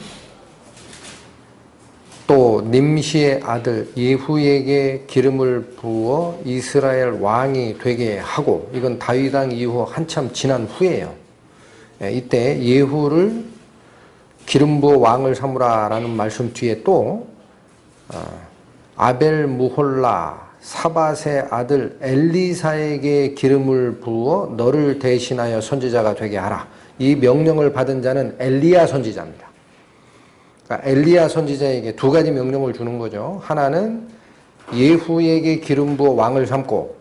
또 nim시의 아들 예후에게 기름을 부어 이스라엘 왕이 되게 하고, 이건 다윗 왕 이후 한참 지난 후예요. 이때 예후를 기름 부어 왕을 삼으라라는 말씀 뒤에 또 아벨 무홀라 사밧의 아들 엘리사에게 기름을 부어 너를 대신하여 선지자가 되게 하라. 이 명령을 받은 자는 엘리야 선지자입니다. 그러니까 엘리야 선지자에게 두 가지 명령을 주는 거죠. 하나는 예후에게 기름 부어 왕을 삼고,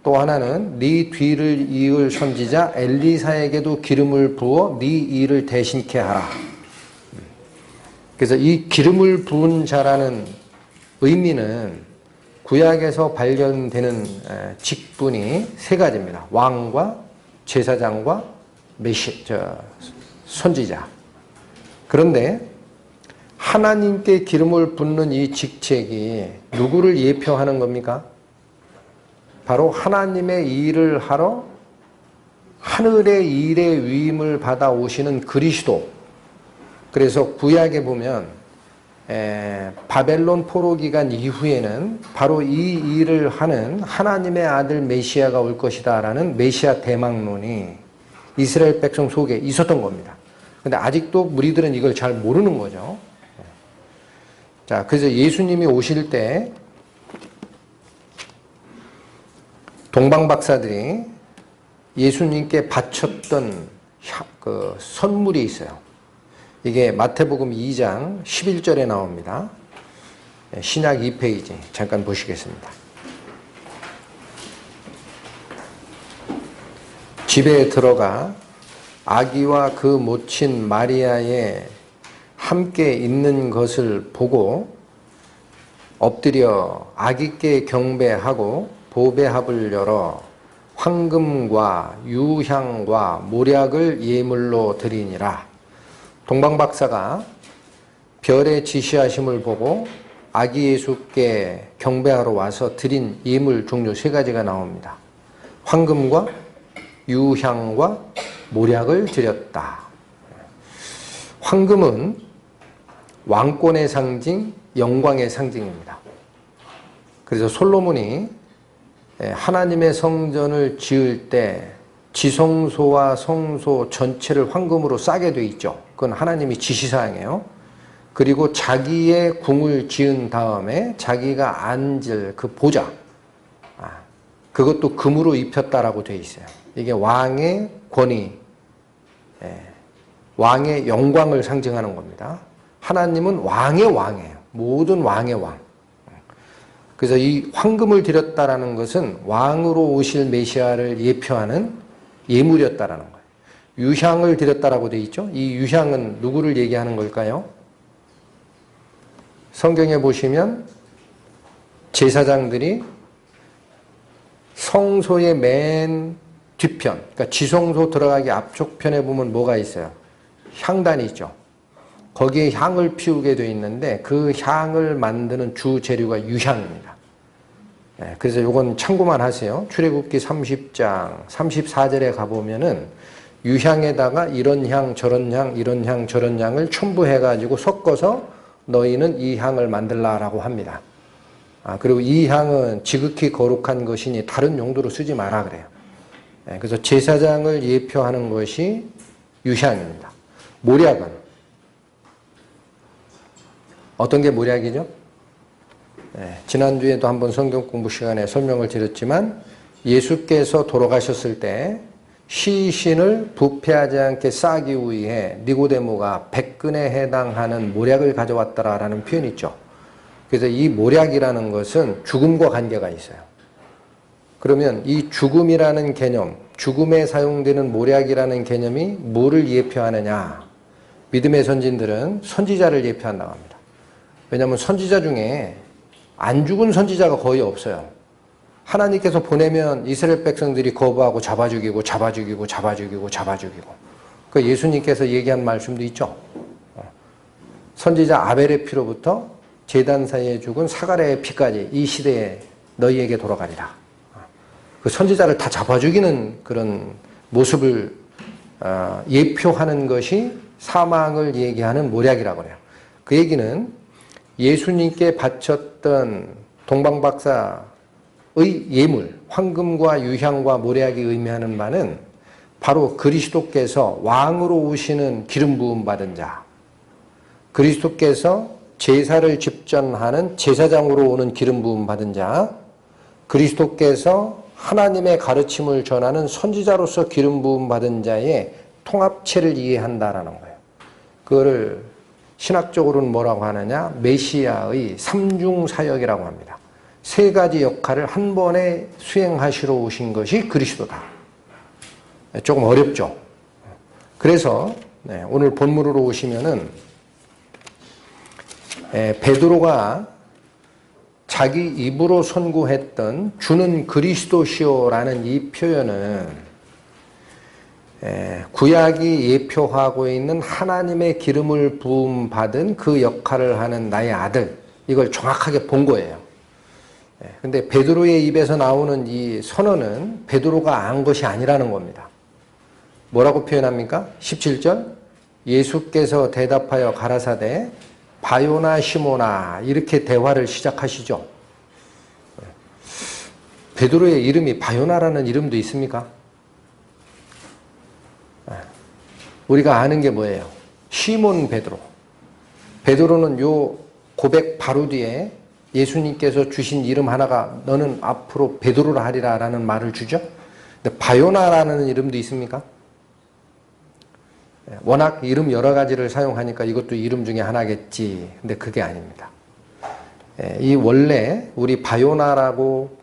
또 하나는 네 뒤를 이을 선지자 엘리사에게도 기름을 부어 네 일을 대신케 하라. 그래서 이 기름을 부은 자라는 의미는 구약에서 발견되는 직분이 세 가지입니다. 왕과 제사장과 선지자. 그런데 하나님께 기름을 붓는 이 직책이 누구를 예표하는 겁니까? 바로 하나님의 일을 하러 하늘의 일의 위임을 받아 오시는 그리스도. 그래서 구약에 보면 바벨론 포로 기간 이후에는 바로 이 일을 하는 하나님의 아들 메시아가 올 것이다 라는 메시아 대망론이 이스라엘 백성 속에 있었던 겁니다. 근데 아직도 무리들은 이걸 잘 모르는 거죠. 자, 그래서 예수님이 오실 때 동방박사들이 예수님께 바쳤던 그 선물이 있어요. 이게 마태복음 2장 11절에 나옵니다. 신약 2페이지 잠깐 보시겠습니다. 집에 들어가 아기와 그 모친 마리아의 함께 있는 것을 보고 엎드려 아기께 경배하고 보배합을 열어 황금과 유향과 모략을 예물로 드리니라. 동방박사가 별의 지시하심을 보고 아기 예수께 경배하러 와서 드린 예물 종류 3가지가 나옵니다. 황금과 유향과 모략을 드렸다. 황금은 왕권의 상징, 영광의 상징입니다. 그래서 솔로몬이 하나님의 성전을 지을 때 지성소와 성소 전체를 황금으로 싸게 돼 있죠. 그건 하나님이 지시사항이에요. 그리고 자기의 궁을 지은 다음에 자기가 앉을 그 보좌, 그것도 금으로 입혔다라고 돼 있어요. 이게 왕의 권위, 왕의 영광을 상징하는 겁니다. 하나님은 왕의 왕이에요. 모든 왕의 왕. 그래서 이 황금을 드렸다라는 것은 왕으로 오실 메시아를 예표하는 예물이었다라는 거예요. 유향을 드렸다라고 되어 있죠. 이 유향은 누구를 얘기하는 걸까요? 성경에 보시면 제사장들이 성소의 맨 뒤편, 그러니까 지성소 들어가기 앞쪽편에 보면 뭐가 있어요? 향단이 있죠. 거기에 향을 피우게 되어 있는데 그 향을 만드는 주 재료가 유향입니다. 그래서 이건 참고만 하세요. 출애굽기 30장 34절에 가보면은 유향에다가 이런 향 저런 향 이런 향 저런 향을 첨부해가지고 섞어서 너희는 이 향을 만들라라고 합니다. 그리고 이 향은 지극히 거룩한 것이니 다른 용도로 쓰지 마라 그래요. 그래서 제사장을 예표하는 것이 유향입니다. 모략은 어떤 게 모략이죠? 지난주에도 한번 성경 공부 시간에 설명을 드렸지만 예수께서 돌아가셨을 때 시신을 부패하지 않게 싸기 위해 니고데모가 100근에 해당하는 모략을 가져왔다라는 표현이 있죠. 그래서 이 모략이라는 것은 죽음과 관계가 있어요. 그러면 이 죽음이라는 개념, 죽음에 사용되는 모략이라는 개념이 뭐를 예표하느냐? 믿음의 선진들은 선지자를 예표한다고 합니다. 왜냐하면 선지자 중에 안 죽은 선지자가 거의 없어요. 하나님께서 보내면 이스라엘 백성들이 거부하고 잡아 죽이고 그 예수님께서 얘기한 말씀도 있죠. 선지자 아벨의 피로부터 제단 사이에 죽은 사가랴의 피까지 이 시대에 너희에게 돌아가리라. 그 선지자를 다 잡아 죽이는 그런 모습을 예표하는 것이 사망을 얘기하는 모략이라고 해요. 그 얘기는 예수님께 바쳤던 동방박사의 예물, 황금과 유향과 모략이 의미하는 바는 바로 그리스도께서 왕으로 오시는 기름 부음 받은 자, 그리스도께서 제사를 집전하는 제사장으로 오는 기름 부음 받은 자, 그리스도께서 하나님의 가르침을 전하는 선지자로서 기름 부음 받은 자의 통합체를 이해한다라는 거예요. 그거를 신학적으로는 뭐라고 하느냐? 메시아의 삼중사역이라고 합니다. 3가지 역할을 한 번에 수행하시러 오신 것이 그리스도다. 조금 어렵죠? 그래서 오늘 본문으로 오시면은 베드로가 자기 입으로 선고했던 주는 그리스도시오라는 이 표현은 구약이 예표하고 있는 하나님의 기름을 부음받은 그 역할을 하는 나의 아들, 이걸 정확하게 본 거예요. 근데 베드로의 입에서 나오는 이 선언은 베드로가 안 것이 아니라는 겁니다. 뭐라고 표현합니까? 17절 예수께서 대답하여 가라사대 바요나 시모나 이렇게 대화를 시작하시죠. 베드로의 이름이 바요나라는 이름도 있습니까? 우리가 아는 게 뭐예요? 시몬 베드로. 베드로는 요 고백 바로 뒤에 예수님께서 주신 이름 하나가 너는 앞으로 베드로라 하리라 라는 말을 주죠. 근데 바요나라는 이름도 있습니까? 워낙 이름 여러 가지를 사용하니까 이것도 이름 중에 하나겠지. 근데 그게 아닙니다. 이 원래 우리 바요나라고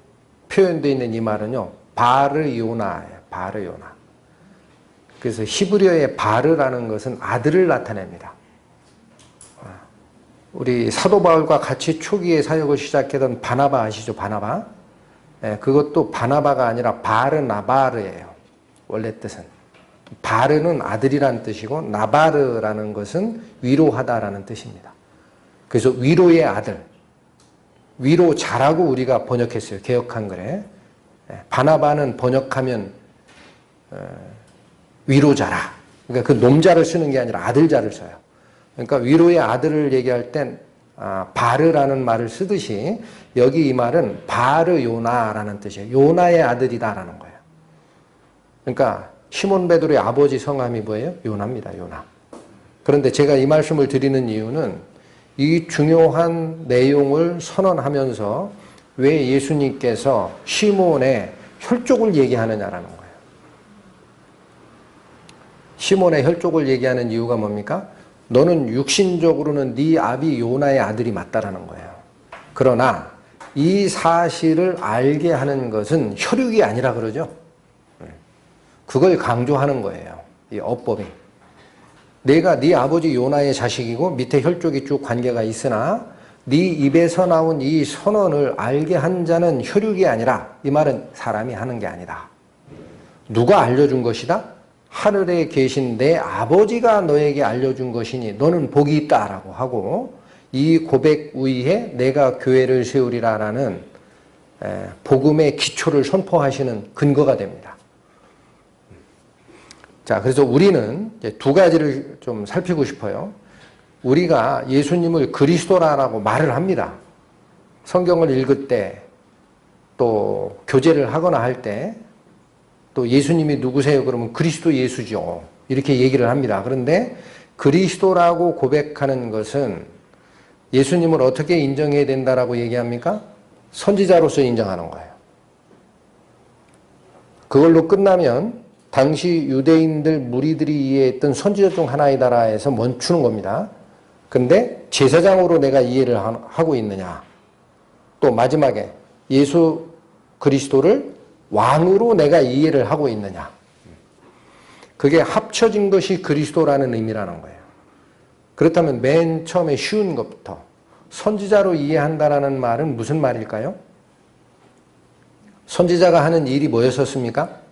표현되어 있는 이 말은요. 바르요나예요. 바르요나. 그래서 히브리어의 바르라는 것은 아들을 나타냅니다. 우리 사도 바울과 같이 초기에 사역을 시작했던 바나바 아시죠? 바나바. 그것도 바나바가 아니라 바르나바르예요. 원래 뜻은. 바르는 아들이라는 뜻이고 나바르라는 것은 위로하다라는 뜻입니다. 그래서 위로의 아들. 위로 자라고 우리가 번역했어요. 개역 한글에. 바나바는 번역하면 위로자라. 그러니까 그 놈자를 쓰는 게 아니라 아들자를 써요. 그러니까 위로의 아들을 얘기할 땐 바르라는 말을 쓰듯이 여기 이 말은 바르요나라는 뜻이에요. 요나의 아들이다라는 거예요. 그러니까 시몬 베드로의 아버지 성함이 뭐예요? 요나입니다. 요나. 그런데 제가 이 말씀을 드리는 이유는 이 중요한 내용을 선언하면서 왜 예수님께서 시몬의 혈족을 얘기하느냐라는 거예요. 시몬의 혈족을 얘기하는 이유가 뭡니까? 너는 육신적으로는 네 아비 요나의 아들이 맞다라는 거예요. 그러나 이 사실을 알게 하는 것은 혈육이 아니라 그러죠. 그걸 강조하는 거예요. 이 어법이. 내가 네 아버지 요나의 자식이고 밑에 혈족이 쭉 관계가 있으나 네 입에서 나온 이 선언을 알게 한 자는 혈육이 아니라 이 말은 사람이 하는 게 아니다. 누가 알려준 것이다? 하늘에 계신 내 아버지가 너에게 알려준 것이니 너는 복이 있다라고 하고 이 고백 위에 내가 교회를 세우리라라는 복음의 기초를 선포하시는 근거가 됩니다. 자, 그래서 우리는 이제 두 가지를 좀 살피고 싶어요. 우리가 예수님을 그리스도라고 말을 합니다. 성경을 읽을 때, 또 교제를 하거나 할 때, 또 예수님이 누구세요? 그러면 그리스도 예수죠. 이렇게 얘기를 합니다. 그런데 그리스도라고 고백하는 것은 예수님을 어떻게 인정해야 된다라고 얘기합니까? 선지자로서 인정하는 거예요. 그걸로 끝나면 당시 유대인들 무리들이 이해했던 선지자 중 하나이다라 해서 멈추는 겁니다. 근데 제사장으로 내가 이해를 하고 있느냐. 또 마지막에 예수 그리스도를 왕으로 내가 이해를 하고 있느냐. 그게 합쳐진 것이 그리스도라는 의미라는 거예요. 그렇다면 맨 처음에 쉬운 것부터 선지자로 이해한다라는 말은 무슨 말일까요? 선지자가 하는 일이 뭐였었습니까?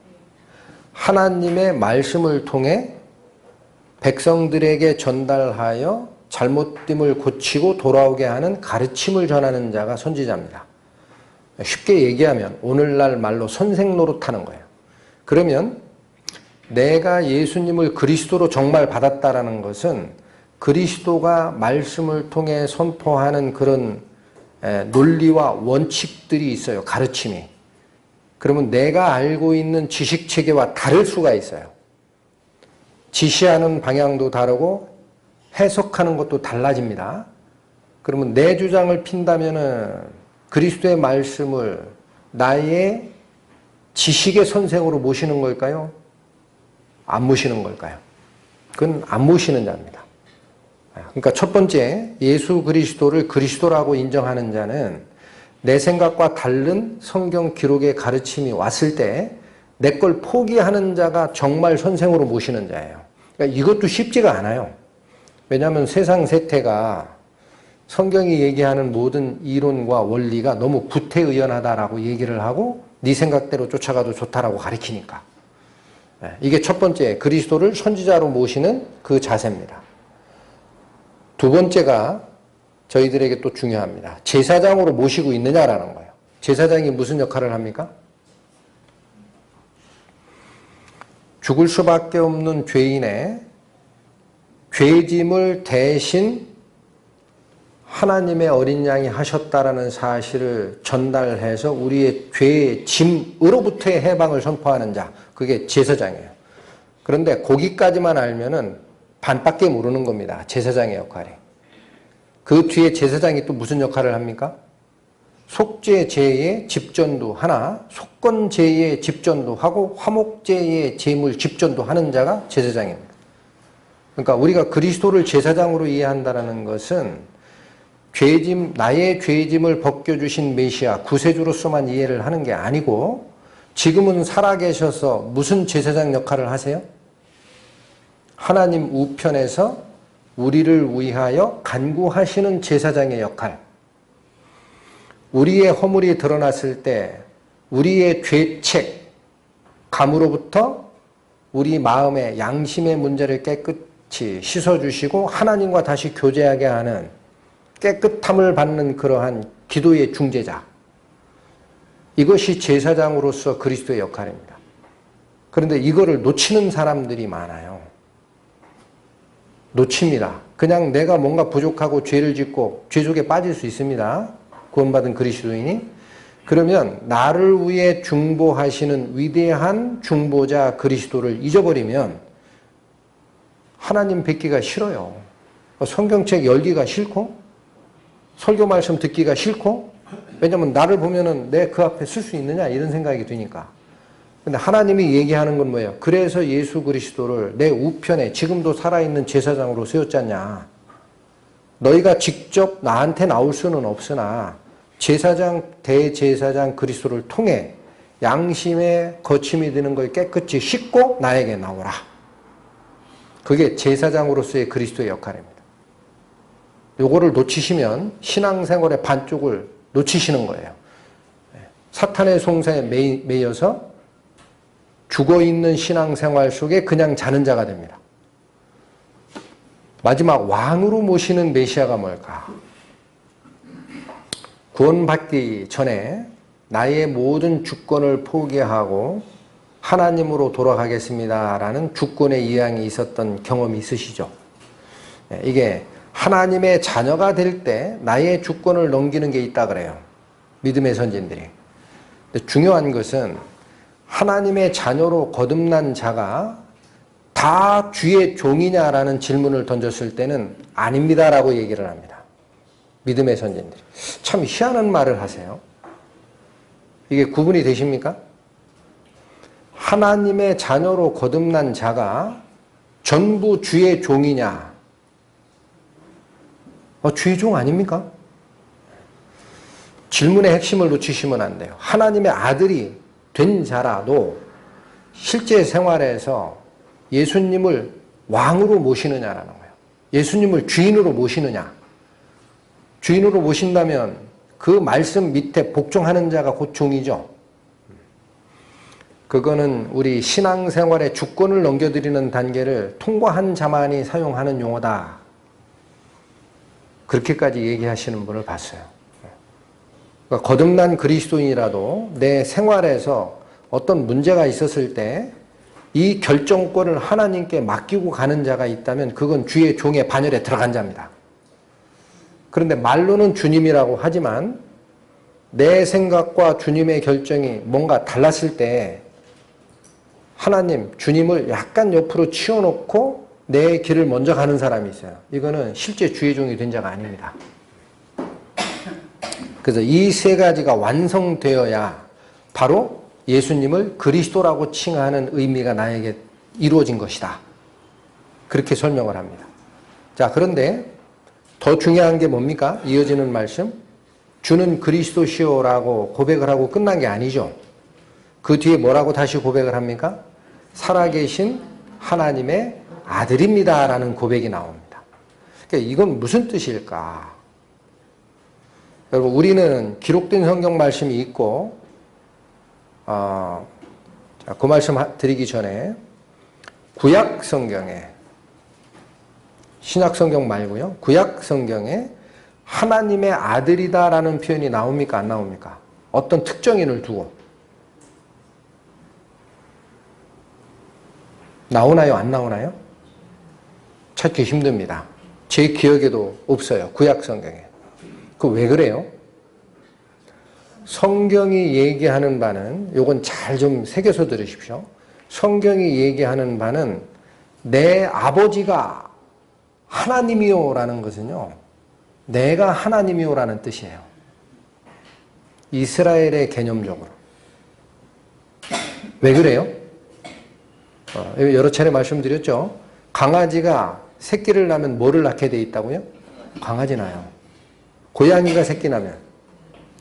하나님의 말씀을 통해 백성들에게 전달하여 잘못됨을 고치고 돌아오게 하는 가르침을 전하는 자가 선지자입니다. 쉽게 얘기하면 오늘날 말로 선생 노릇하는 거예요. 그러면 내가 예수님을 그리스도로 정말 받았다라는 것은 그리스도가 말씀을 통해 선포하는 그런 논리와 원칙들이 있어요. 가르침이. 그러면 내가 알고 있는 지식 체계와 다를 수가 있어요. 지시하는 방향도 다르고 해석하는 것도 달라집니다. 그러면 내 주장을 핀다면은 그리스도의 말씀을 나의 지식의 선생으로 모시는 걸까요? 안 모시는 걸까요? 그건 안 모시는 자입니다. 그러니까 첫 번째, 예수 그리스도를 그리스도라고 인정하는 자는 내 생각과 다른 성경 기록의 가르침이 왔을 때 내 걸 포기하는 자가 정말 선생으로 모시는 자예요. 그러니까 이것도 쉽지가 않아요. 왜냐하면 세상 세태가 성경이 얘기하는 모든 이론과 원리가 너무 구태의연하다라고 얘기를 하고 네 생각대로 쫓아가도 좋다라고 가르치니까. 이게 첫 번째, 그리스도를 선지자로 모시는 그 자세입니다. 두 번째가 저희들에게 또 중요합니다. 제사장으로 모시고 있느냐라는 거예요. 제사장이 무슨 역할을 합니까? 죽을 수밖에 없는 죄인의 죄짐을 대신 하나님의 어린 양이 하셨다라는 사실을 전달해서 우리의 죄의 짐으로부터의 해방을 선포하는 자, 그게 제사장이에요. 그런데 거기까지만 알면은 반밖에 모르는 겁니다. 제사장의 역할이. 그 뒤에 제사장이 또 무슨 역할을 합니까? 속죄제의 집전도 하나, 속건제의 집전도 하고 화목제의 제물 집전도 하는 자가 제사장입니다. 그러니까 우리가 그리스도를 제사장으로 이해한다는 것은 죄짐, 나의 죄짐을 벗겨주신 메시아, 구세주로서만 이해를 하는 게 아니고 지금은 살아계셔서 무슨 제사장 역할을 하세요? 하나님 우편에서 우리를 위하여 간구하시는 제사장의 역할. 우리의 허물이 드러났을 때 우리의 죄책, 감으로부터 우리 마음의 양심의 문제를 깨끗이 씻어주시고 하나님과 다시 교제하게 하는 깨끗함을 받는 그러한 기도의 중재자. 이것이 제사장으로서 그리스도의 역할입니다. 그런데 이거를 놓치는 사람들이 많아요. 놓칩니다. 그냥 내가 뭔가 부족하고 죄를 짓고 죄 속에 빠질 수 있습니다. 구원받은 그리스도인이. 그러면 나를 위해 중보하시는 위대한 중보자 그리스도를 잊어버리면 하나님 뵙기가 싫어요. 성경책 열기가 싫고 설교 말씀 듣기가 싫고, 왜냐면 나를 보면은 내 그 앞에 쓸 수 있느냐 이런 생각이 드니까. 근데 하나님이 얘기하는 건 뭐예요? 그래서 예수 그리스도를 내 우편에 지금도 살아있는 제사장으로 세웠잖냐. 너희가 직접 나한테 나올 수는 없으나 제사장, 대제사장 그리스도를 통해 양심에 거침이 드는 걸 깨끗이 씻고 나에게 나오라. 그게 제사장으로서의 그리스도의 역할입니다. 요거를 놓치시면 신앙생활의 반쪽을 놓치시는 거예요. 사탄의 송사에 매여서 죽어있는 신앙생활 속에 그냥 자는 자가 됩니다. 마지막 왕으로 모시는 메시아가 뭘까? 구원받기 전에 나의 모든 주권을 포기하고 하나님으로 돌아가겠습니다라는 주권의 이양이 있었던 경험이 있으시죠? 이게 하나님의 자녀가 될 때 나의 주권을 넘기는 게 있다 그래요. 믿음의 선진들이. 근데 중요한 것은 하나님의 자녀로 거듭난 자가 다 주의 종이냐라는 질문을 던졌을 때는 아닙니다라고 얘기를 합니다. 믿음의 선진들이. 참 희한한 말을 하세요. 이게 구분이 되십니까? 하나님의 자녀로 거듭난 자가 전부 주의 종이냐? 주의 종 아닙니까? 질문의 핵심을 놓치시면 안 돼요. 하나님의 아들이 된 자라도 실제 생활에서 예수님을 왕으로 모시느냐라는 거예요. 예수님을 주인으로 모시느냐. 주인으로 모신다면 그 말씀 밑에 복종하는 자가 곧 종이죠. 그거는 우리 신앙생활의 주권을 넘겨드리는 단계를 통과한 자만이 사용하는 용어다. 그렇게까지 얘기하시는 분을 봤어요. 그러니까 거듭난 그리스도인이라도 내 생활에서 어떤 문제가 있었을 때 이 결정권을 하나님께 맡기고 가는 자가 있다면 그건 주의 종의 반열에 들어간 자입니다. 그런데 말로는 주님이라고 하지만 내 생각과 주님의 결정이 뭔가 달랐을 때 하나님, 주님을 약간 옆으로 치워놓고 내 길을 먼저 가는 사람이 있어요. 이거는 실제 주의 종이 된 자가 아닙니다. 그래서 이 세 가지가 완성되어야 바로 예수님을 그리스도라고 칭하는 의미가 나에게 이루어진 것이다. 그렇게 설명을 합니다. 자, 그런데 더 중요한 게 뭡니까? 이어지는 말씀. 주는 그리스도시오라고 고백을 하고 끝난 게 아니죠. 그 뒤에 뭐라고 다시 고백을 합니까? 살아계신 하나님의 아들입니다라는 고백이 나옵니다. 그러니까 이건 무슨 뜻일까? 여러분, 우리는 기록된 성경 말씀이 있고, 그 말씀 드리기 전에 구약 성경에, 신약 성경 말고요, 구약 성경에 하나님의 아들이다라는 표현이 나옵니까? 안 나옵니까? 어떤 특정인을 두고. 나오나요? 안 나오나요? 찾기 힘듭니다. 제 기억에도 없어요. 구약 성경에. 그 왜 그래요? 성경이 얘기하는 바는, 요건 잘 좀 새겨서 들으십시오. 성경이 얘기하는 바는 내 아버지가 하나님이요 라는 것은요, 내가 하나님이요 라는 뜻이에요. 이스라엘의 개념적으로. 왜 그래요? 여러 차례 말씀드렸죠. 강아지가 새끼를 낳으면 뭐를 낳게 돼 있다고요? 강아지 낳아요. 고양이가 새끼 낳으면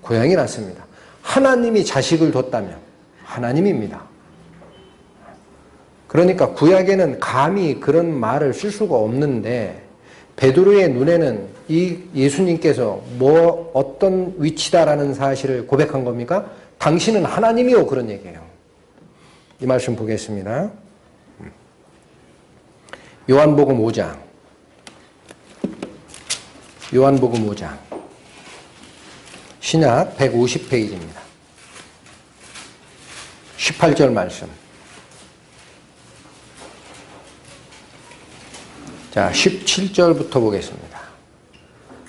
고양이 낳습니다. 하나님이 자식을 뒀다면 하나님입니다. 그러니까 구약에는 감히 그런 말을 쓸 수가 없는데, 베드로의 눈에는 이 예수님께서 어떤 위치다라는 사실을 고백한 겁니까? 당신은 하나님이요, 그런 얘기예요. 이 말씀 보겠습니다. 요한복음 5장. 요한복음 5장. 신약 150페이지입니다. 18절 말씀. 자, 17절부터 보겠습니다.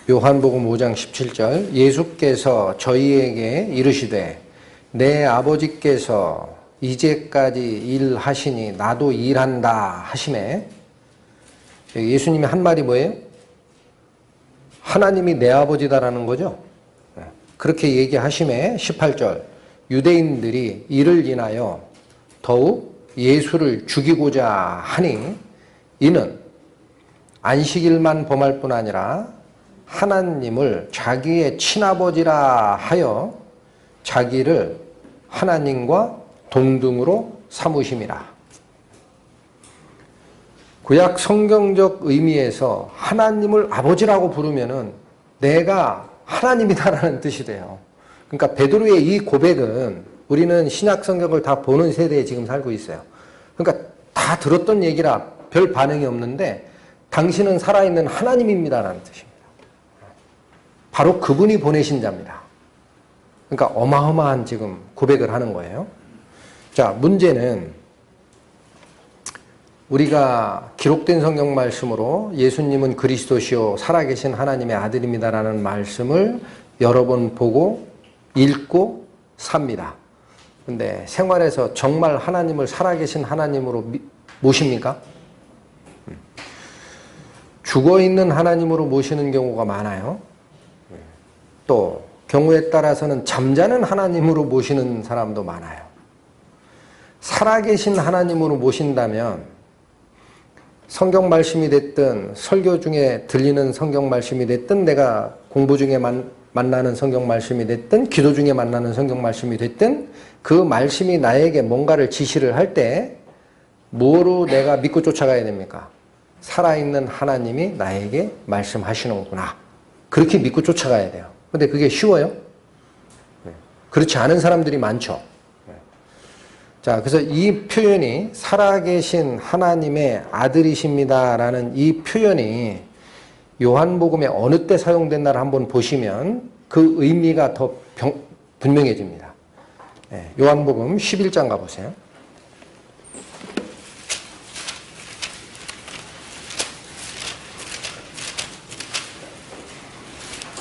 요한복음 5장 17절. 예수께서 저희에게 이르시되 내 아버지께서 이제까지 일하시니 나도 일한다 하시매. 예수님이 한 말이 뭐예요? 하나님이 내 아버지다라는 거죠. 그렇게 얘기하시매 18절. 유대인들이 이를 인하여 더욱 예수를 죽이고자 하니 이는 안식일만 범할 뿐 아니라 하나님을 자기의 친아버지라 하여 자기를 하나님과 동등으로 삼으심이라. 구약 성경적 의미에서 하나님을 아버지라고 부르면은 내가 하나님이다라는 뜻이 돼요. 그러니까 베드로의 이 고백은, 우리는 신약 성경을 다 보는 세대에 지금 살고 있어요. 그러니까 다 들었던 얘기라 별 반응이 없는데, 당신은 살아있는 하나님입니다라는 뜻입니다. 바로 그분이 보내신 자입니다. 그러니까 어마어마한 지금 고백을 하는 거예요. 자, 문제는 우리가 기록된 성경 말씀으로 예수님은 그리스도시요 살아계신 하나님의 아들입니다라는 말씀을 여러 번 보고 읽고 삽니다. 근데 생활에서 정말 하나님을 살아계신 하나님으로 모십니까? 죽어있는 하나님으로 모시는 경우가 많아요. 또 경우에 따라서는 잠자는 하나님으로 모시는 사람도 많아요. 살아계신 하나님으로 모신다면 성경 말씀이 됐든 설교 중에 들리는 성경 말씀이 됐든 내가 공부 중에 만나는 성경 말씀이 됐든 기도 중에 만나는 성경 말씀이 됐든 그 말씀이 나에게 뭔가를 지시를 할 때 뭐로 내가 믿고 쫓아가야 됩니까? 살아있는 하나님이 나에게 말씀하시는구나. 그렇게 믿고 쫓아가야 돼요. 근데 그게 쉬워요? 그렇지 않은 사람들이 많죠. 자, 그래서 이 표현이 살아계신 하나님의 아들이십니다라는 이 표현이 요한복음에 어느 때 사용됐나를 한번 보시면 그 의미가 더 분명해집니다. 요한복음 11장 가보세요.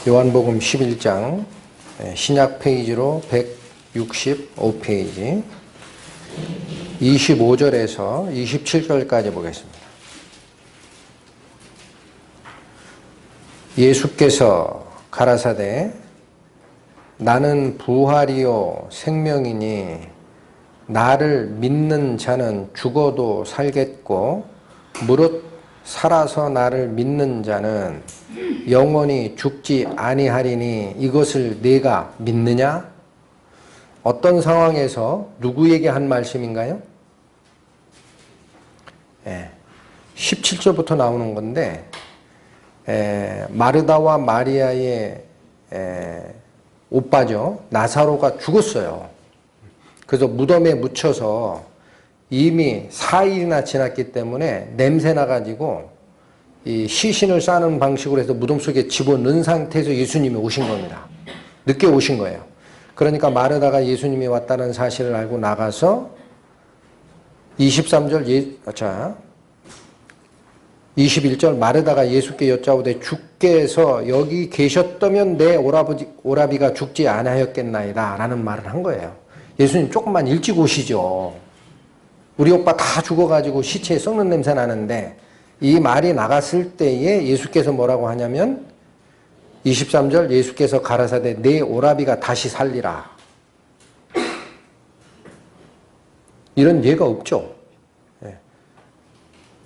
요한복음 11장 신약 페이지로 165페이지 25절에서 27절까지 보겠습니다. 예수께서 가라사대 나는 부활이요 생명이니 나를 믿는 자는 죽어도 살겠고 무릇 살아서 나를 믿는 자는 영원히 죽지 아니하리니 이것을 네가 믿느냐? 어떤 상황에서 누구에게 한 말씀인가요? 17절부터 나오는 건데 마르다와 마리아의 오빠죠. 나사로가 죽었어요. 그래서 무덤에 묻혀서 이미 4일이나 지났기 때문에 냄새 나가지고 이 시신을 싸는 방식으로 해서 무덤 속에 집어넣은 상태에서 예수님이 오신 겁니다. 늦게 오신 거예요. 그러니까 마르다가 예수님이 왔다는 사실을 알고 나가서 23절 자 21절 마르다가 예수께 여짜오되 주께서 여기 계셨다면 내 오라비가 죽지 아니하였겠나이다 라는 말을 한 거예요. 예수님 조금만 일찍 오시죠. 우리 오빠 다 죽어가지고 시체에 썩는 냄새 나는데 이 말이 나갔을 때에 예수께서 뭐라고 하냐면 23절 예수께서 가라사대 내 오라비가 다시 살리라. 이런 예가 없죠.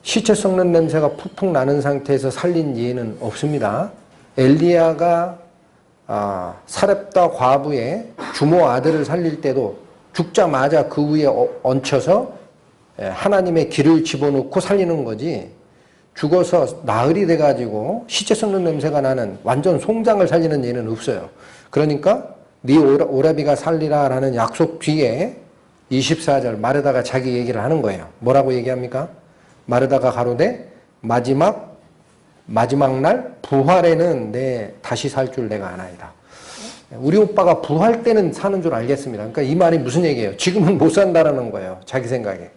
시체 썩는 냄새가 푹푹 나는 상태에서 살린 예는 없습니다. 엘리야가 사렙다 과부의 주모 아들을 살릴 때도 죽자마자 그 위에 얹혀서 하나님의 기를 집어넣고 살리는 거지 죽어서 나흘이 돼가지고 시체 썩는 냄새가 나는 완전 송장을 살리는 예는 없어요. 그러니까 네 오라비가 살리라라는 약속 뒤에 24절 마르다가 자기 얘기를 하는 거예요. 뭐라고 얘기합니까? 마르다가 가로되 마지막 날 부활에는 내 다시 살 줄 내가 아나이다. 우리 오빠가 부활 때는 사는 줄 알겠습니다. 그러니까 이 말이 무슨 얘기예요? 지금은 못 산다라는 거예요. 자기 생각에.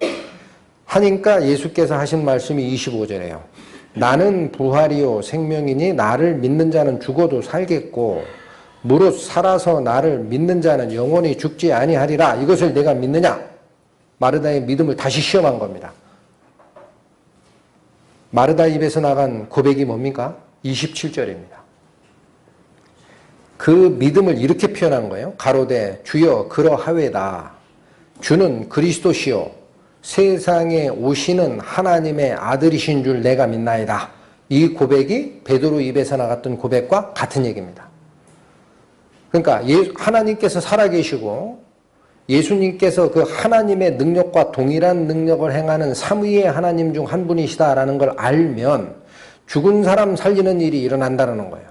하니까 예수께서 하신 말씀이 25절이에요. 나는 부활이요 생명이니 나를 믿는 자는 죽어도 살겠고 무릇 살아서 나를 믿는 자는 영원히 죽지 아니하리라. 이것을 내가 믿느냐? 마르다의 믿음을 다시 시험한 겁니다. 마르다 입에서 나간 고백이 뭡니까? 27절입니다. 그 믿음을 이렇게 표현한 거예요. 가로되 주여 그러하외다. 주는 그리스도시요 세상에 오시는 하나님의 아들이신 줄 내가 믿나이다. 이 고백이 베드로 입에서 나갔던 고백과 같은 얘기입니다. 그러니까 하나님께서 살아계시고 예수님께서 그 하나님의 능력과 동일한 능력을 행하는 삼위의 하나님 중 한 분이시다라는 걸 알면 죽은 사람 살리는 일이 일어난다는 거예요.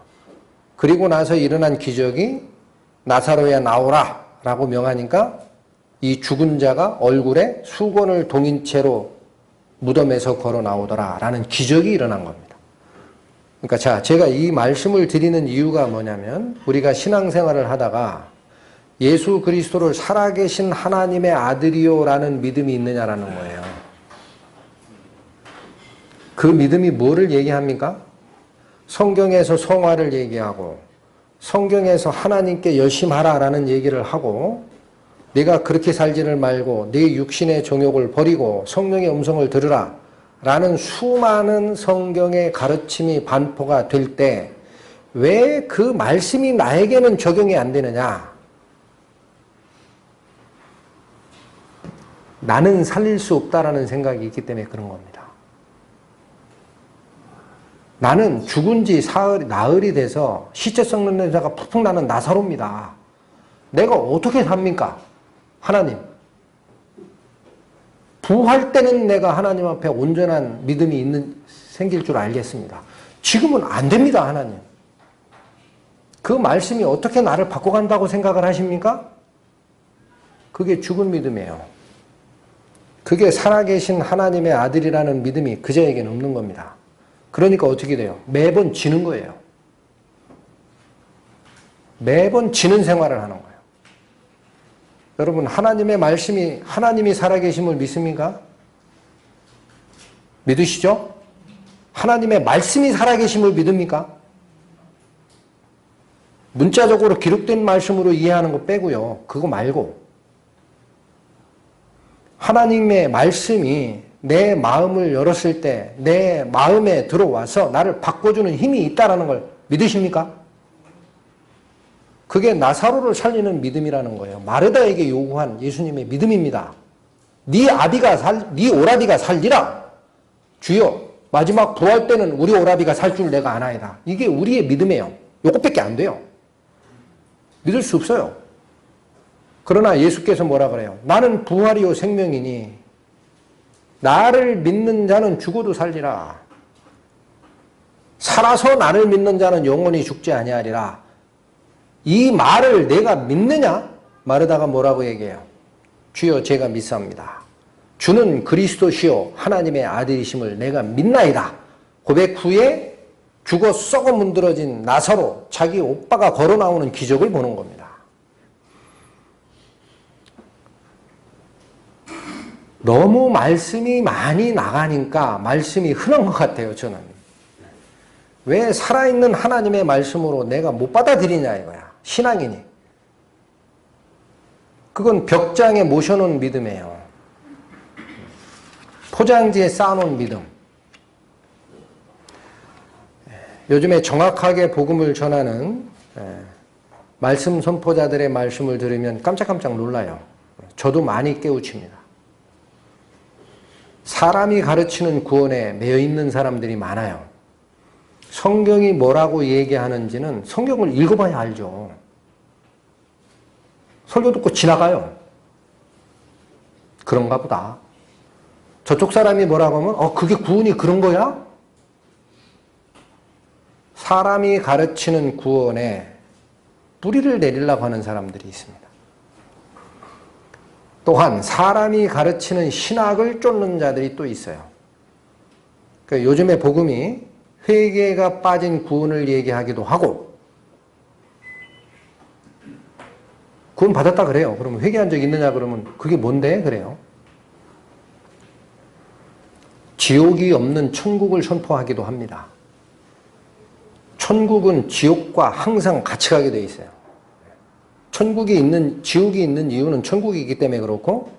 그리고 나서 일어난 기적이 나사로야 나오라 라고 명하니까 이 죽은 자가 얼굴에 수건을 동인 채로 무덤에서 걸어 나오더라 라는 기적이 일어난 겁니다. 그러니까 자, 제가 이 말씀을 드리는 이유가 뭐냐면 우리가 신앙생활을 하다가 예수 그리스도를 살아계신 하나님의 아들이요라는 믿음이 있느냐라는 거예요. 그 믿음이 뭐를 얘기합니까? 성경에서 성화를 얘기하고 성경에서 하나님께 열심하라라는 얘기를 하고 내가 그렇게 살지를 말고 내 육신의 정욕을 버리고 성령의 음성을 들으라 라는 수많은 성경의 가르침이 반포가 될 때 왜 그 말씀이 나에게는 적용이 안 되느냐? 나는 살릴 수 없다라는 생각이 있기 때문에 그런 겁니다. 나는 죽은 지 나흘이 돼서 시체 썩는 냄새가 푹푹 나는 나사로입니다. 내가 어떻게 삽니까? 하나님. 부활 때는 내가 하나님 앞에 온전한 믿음이 생길 줄 알겠습니다. 지금은 안 됩니다, 하나님. 그 말씀이 어떻게 나를 바꿔간다고 생각을 하십니까? 그게 죽은 믿음이에요. 그게 살아계신 하나님의 아들이라는 믿음이 그자에게는 없는 겁니다. 그러니까 어떻게 돼요? 매번 지는 거예요. 매번 지는 생활을 하는 거예요. 여러분, 하나님의 말씀이 하나님이 살아계심을 믿습니까? 믿으시죠? 하나님의 말씀이 살아계심을 믿습니까? 문자적으로 기록된 말씀으로 이해하는 거 빼고요. 그거 말고 하나님의 말씀이 내 마음을 열었을 때 내 마음에 들어와서 나를 바꿔주는 힘이 있다는 걸 믿으십니까? 그게 나사로를 살리는 믿음이라는 거예요. 마르다에게 요구한 예수님의 믿음입니다. 네 오라비가 살리라. 주여 마지막 부활 때는 우리 오라비가 살 줄 내가 아나이다. 이게 우리의 믿음이에요. 이것밖에 안 돼요. 믿을 수 없어요. 그러나 예수께서 뭐라 그래요? 나는 부활이요 생명이니 나를 믿는 자는 죽어도 살리라. 살아서 나를 믿는 자는 영원히 죽지 아니하리라. 이 말을 내가 믿느냐? 마르다가 뭐라고 얘기해요? 주여 제가 믿사옵니다. 주는 그리스도시요 하나님의 아들이심을 내가 믿나이다. 고백 후에 죽어 썩어 문드러진 나사로 자기 오빠가 걸어 나오는 기적을 보는 겁니다. 너무 말씀이 많이 나가니까 말씀이 흔한 것 같아요, 저는. 왜 살아있는 하나님의 말씀으로 내가 못 받아들이냐 이거야. 신앙이니. 그건 벽장에 모셔놓은 믿음이에요. 포장지에 쌓아놓은 믿음. 요즘에 정확하게 복음을 전하는 말씀 선포자들의 말씀을 들으면 깜짝깜짝 놀라요. 저도 많이 깨우칩니다. 사람이 가르치는 구원에 매여 있는 사람들이 많아요. 성경이 뭐라고 얘기하는지는 성경을 읽어봐야 알죠. 설교 듣고 지나가요. 그런가 보다. 저쪽 사람이 뭐라고 하면 그게 구원이 그런 거야? 사람이 가르치는 구원에 뿌리를 내리려고 하는 사람들이 있습니다. 또한 사람이 가르치는 신학을 쫓는 자들이 또 있어요. 그러니까 요즘에 복음이 회개가 빠진 구원을 얘기하기도 하고, 구원 받았다 그래요. 그러면 회개한 적 있느냐 그러면 그게 뭔데? 그래요. 지옥이 없는 천국을 선포하기도 합니다. 천국은 지옥과 항상 같이 가게 돼 있어요. 지옥이 있는 이유는 천국이기 때문에 그렇고,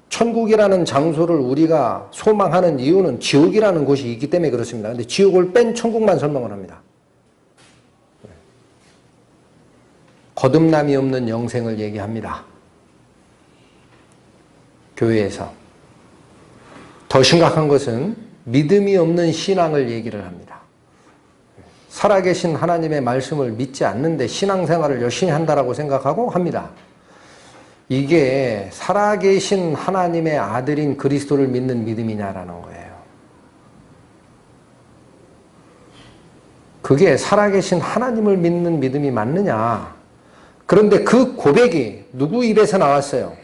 천국이라는 장소를 우리가 소망하는 이유는 지옥이라는 곳이 있기 때문에 그렇습니다. 근데 지옥을 뺀 천국만 설명을 합니다. 거듭남이 없는 영생을 얘기합니다. 교회에서. 더 심각한 것은 믿음이 없는 신앙을 얘기를 합니다. 살아계신 하나님의 말씀을 믿지 않는데 신앙생활을 열심히 한다라고 생각하고 합니다. 이게 살아계신 하나님의 아들인 그리스도를 믿는 믿음이냐라는 거예요. 그게 살아계신 하나님을 믿는 믿음이 맞느냐. 그런데 그 고백이 누구 입에서 나왔어요?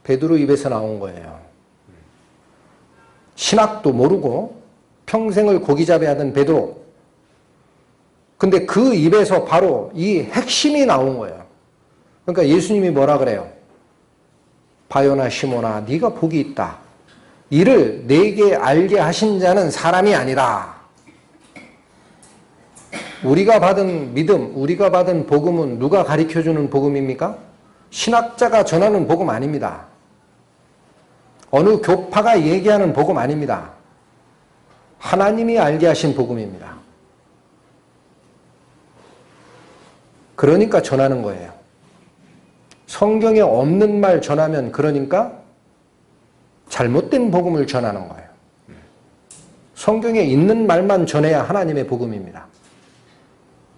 베드로 입에서 나온 거예요. 신학도 모르고 평생을 고기잡이 하던 베드로. 근데 그 입에서 바로 이 핵심이 나온 거예요. 그러니까 예수님이 뭐라 그래요? 바요나 시몬아 네가 복이 있다. 이를 내게 알게 하신 자는 사람이 아니라. 우리가 받은 믿음, 우리가 받은 복음은 누가 가르쳐주는 복음입니까? 신학자가 전하는 복음 아닙니다. 어느 교파가 얘기하는 복음 아닙니다. 하나님이 알게 하신 복음입니다. 그러니까 전하는 거예요. 성경에 없는 말 전하면 그러니까 잘못된 복음을 전하는 거예요. 성경에 있는 말만 전해야 하나님의 복음입니다.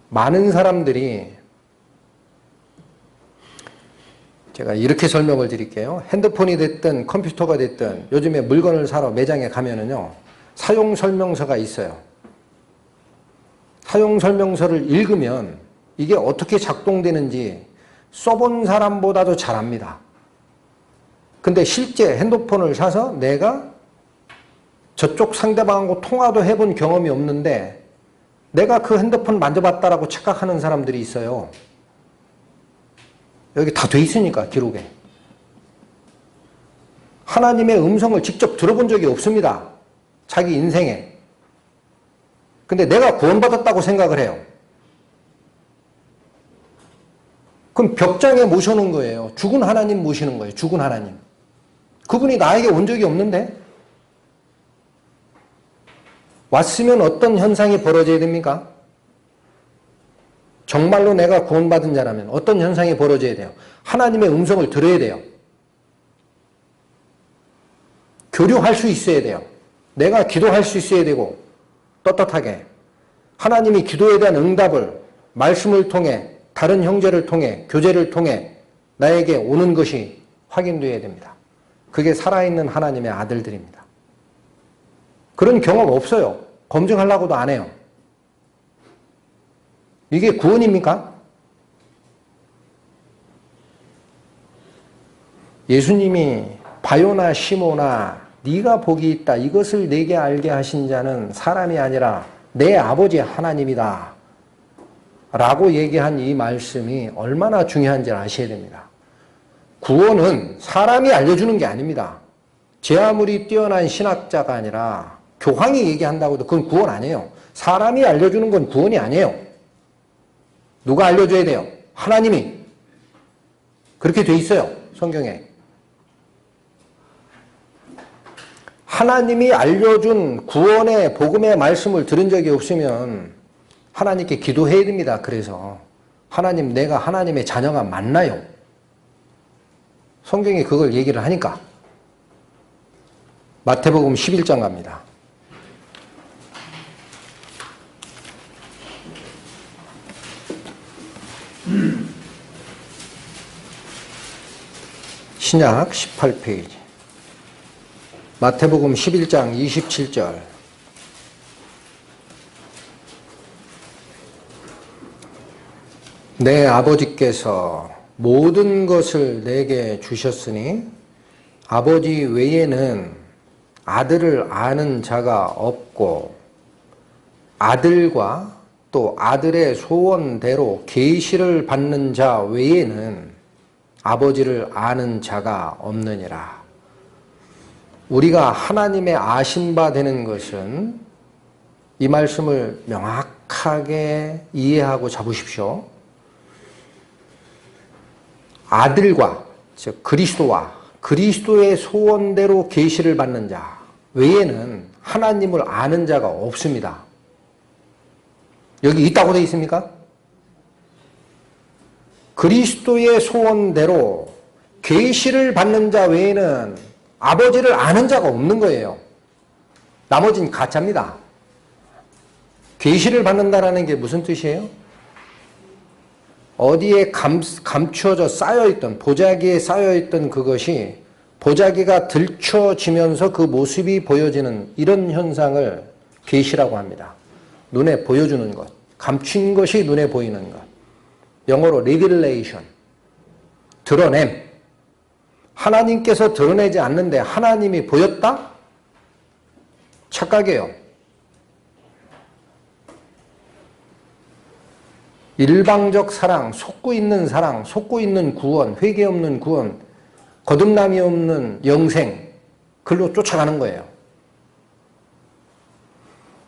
많은 사람들이, 제가 이렇게 설명을 드릴게요. 핸드폰이 됐든 컴퓨터가 됐든 요즘에 물건을 사러 매장에 가면은요, 사용설명서가 있어요. 사용설명서를 읽으면 이게 어떻게 작동되는지 써본 사람보다도 잘 압니다. 근데 실제 핸드폰을 사서 내가 저쪽 상대방하고 통화도 해본 경험이 없는데 내가 그 핸드폰 만져봤다라고 착각하는 사람들이 있어요. 여기 다 돼 있으니까, 기록에. 하나님의 음성을 직접 들어본 적이 없습니다. 자기 인생에. 근데 내가 구원받았다고 생각을 해요. 그럼 벽장에 모셔놓은 거예요. 죽은 하나님 모시는 거예요. 죽은 하나님. 그분이 나에게 온 적이 없는데? 왔으면 어떤 현상이 벌어져야 됩니까? 정말로 내가 구원받은 자라면 어떤 현상이 벌어져야 돼요? 하나님의 음성을 들어야 돼요. 교류할 수 있어야 돼요. 내가 기도할 수 있어야 되고, 떳떳하게. 하나님이 기도에 대한 응답을 말씀을 통해, 다른 형제를 통해, 교제를 통해 나에게 오는 것이 확인되어야 됩니다. 그게 살아있는 하나님의 아들들입니다. 그런 경험 없어요. 검증하려고도 안 해요. 이게 구원입니까? 예수님이 바요나 시모나 네가 복이 있다. 이것을 내게 알게 하신 자는 사람이 아니라 내 아버지 하나님이다. 라고 얘기한 이 말씀이 얼마나 중요한지 아셔야 됩니다. 구원은 사람이 알려주는 게 아닙니다. 제 아무리 뛰어난 신학자가 아니라 교황이 얘기한다고 해도 그건 구원 아니에요. 사람이 알려주는 건 구원이 아니에요. 누가 알려줘야 돼요? 하나님이. 그렇게 돼 있어요. 성경에. 하나님이 알려준 구원의 복음의 말씀을 들은 적이 없으면 하나님께 기도해야 됩니다. 그래서 하나님, 내가 하나님의 자녀가 맞나요? 성경이 그걸 얘기를 하니까. 마태복음 11장 갑니다. 신약 18페이지. 마태복음 11장 27절. 내 아버지께서 모든 것을 내게 주셨으니 아버지 외에는 아들을 아는 자가 없고 아들과 또 아들의 소원대로 계시를 받는 자 외에는 아버지를 아는 자가 없느니라. 우리가 하나님의 아신 바 되는 것은 이 말씀을 명확하게 이해하고 잡으십시오. 아들과 즉 그리스도와 그리스도의 소원대로 계시를 받는 자 외에는 하나님을 아는 자가 없습니다. 여기 있다고 되어 있습니까? 그리스도의 소원대로 계시를 받는 자 외에는 아버지를 아는 자가 없는 거예요. 나머지는 가짜입니다. 계시를 받는다라는 게 무슨 뜻이에요? 어디에 감추어져 쌓여있던, 보자기에 쌓여있던 그것이 보자기가 들춰지면서 그 모습이 보여지는 이런 현상을 계시라고 합니다. 눈에 보여주는 것, 감춘 것이 눈에 보이는 것. 영어로 revelation, 드러냄. 하나님께서 드러내지 않는데 하나님이 보였다? 착각이에요. 일방적 사랑, 속고 있는 구원, 회개 없는 구원, 거듭남이 없는 영생, 글로 쫓아가는 거예요.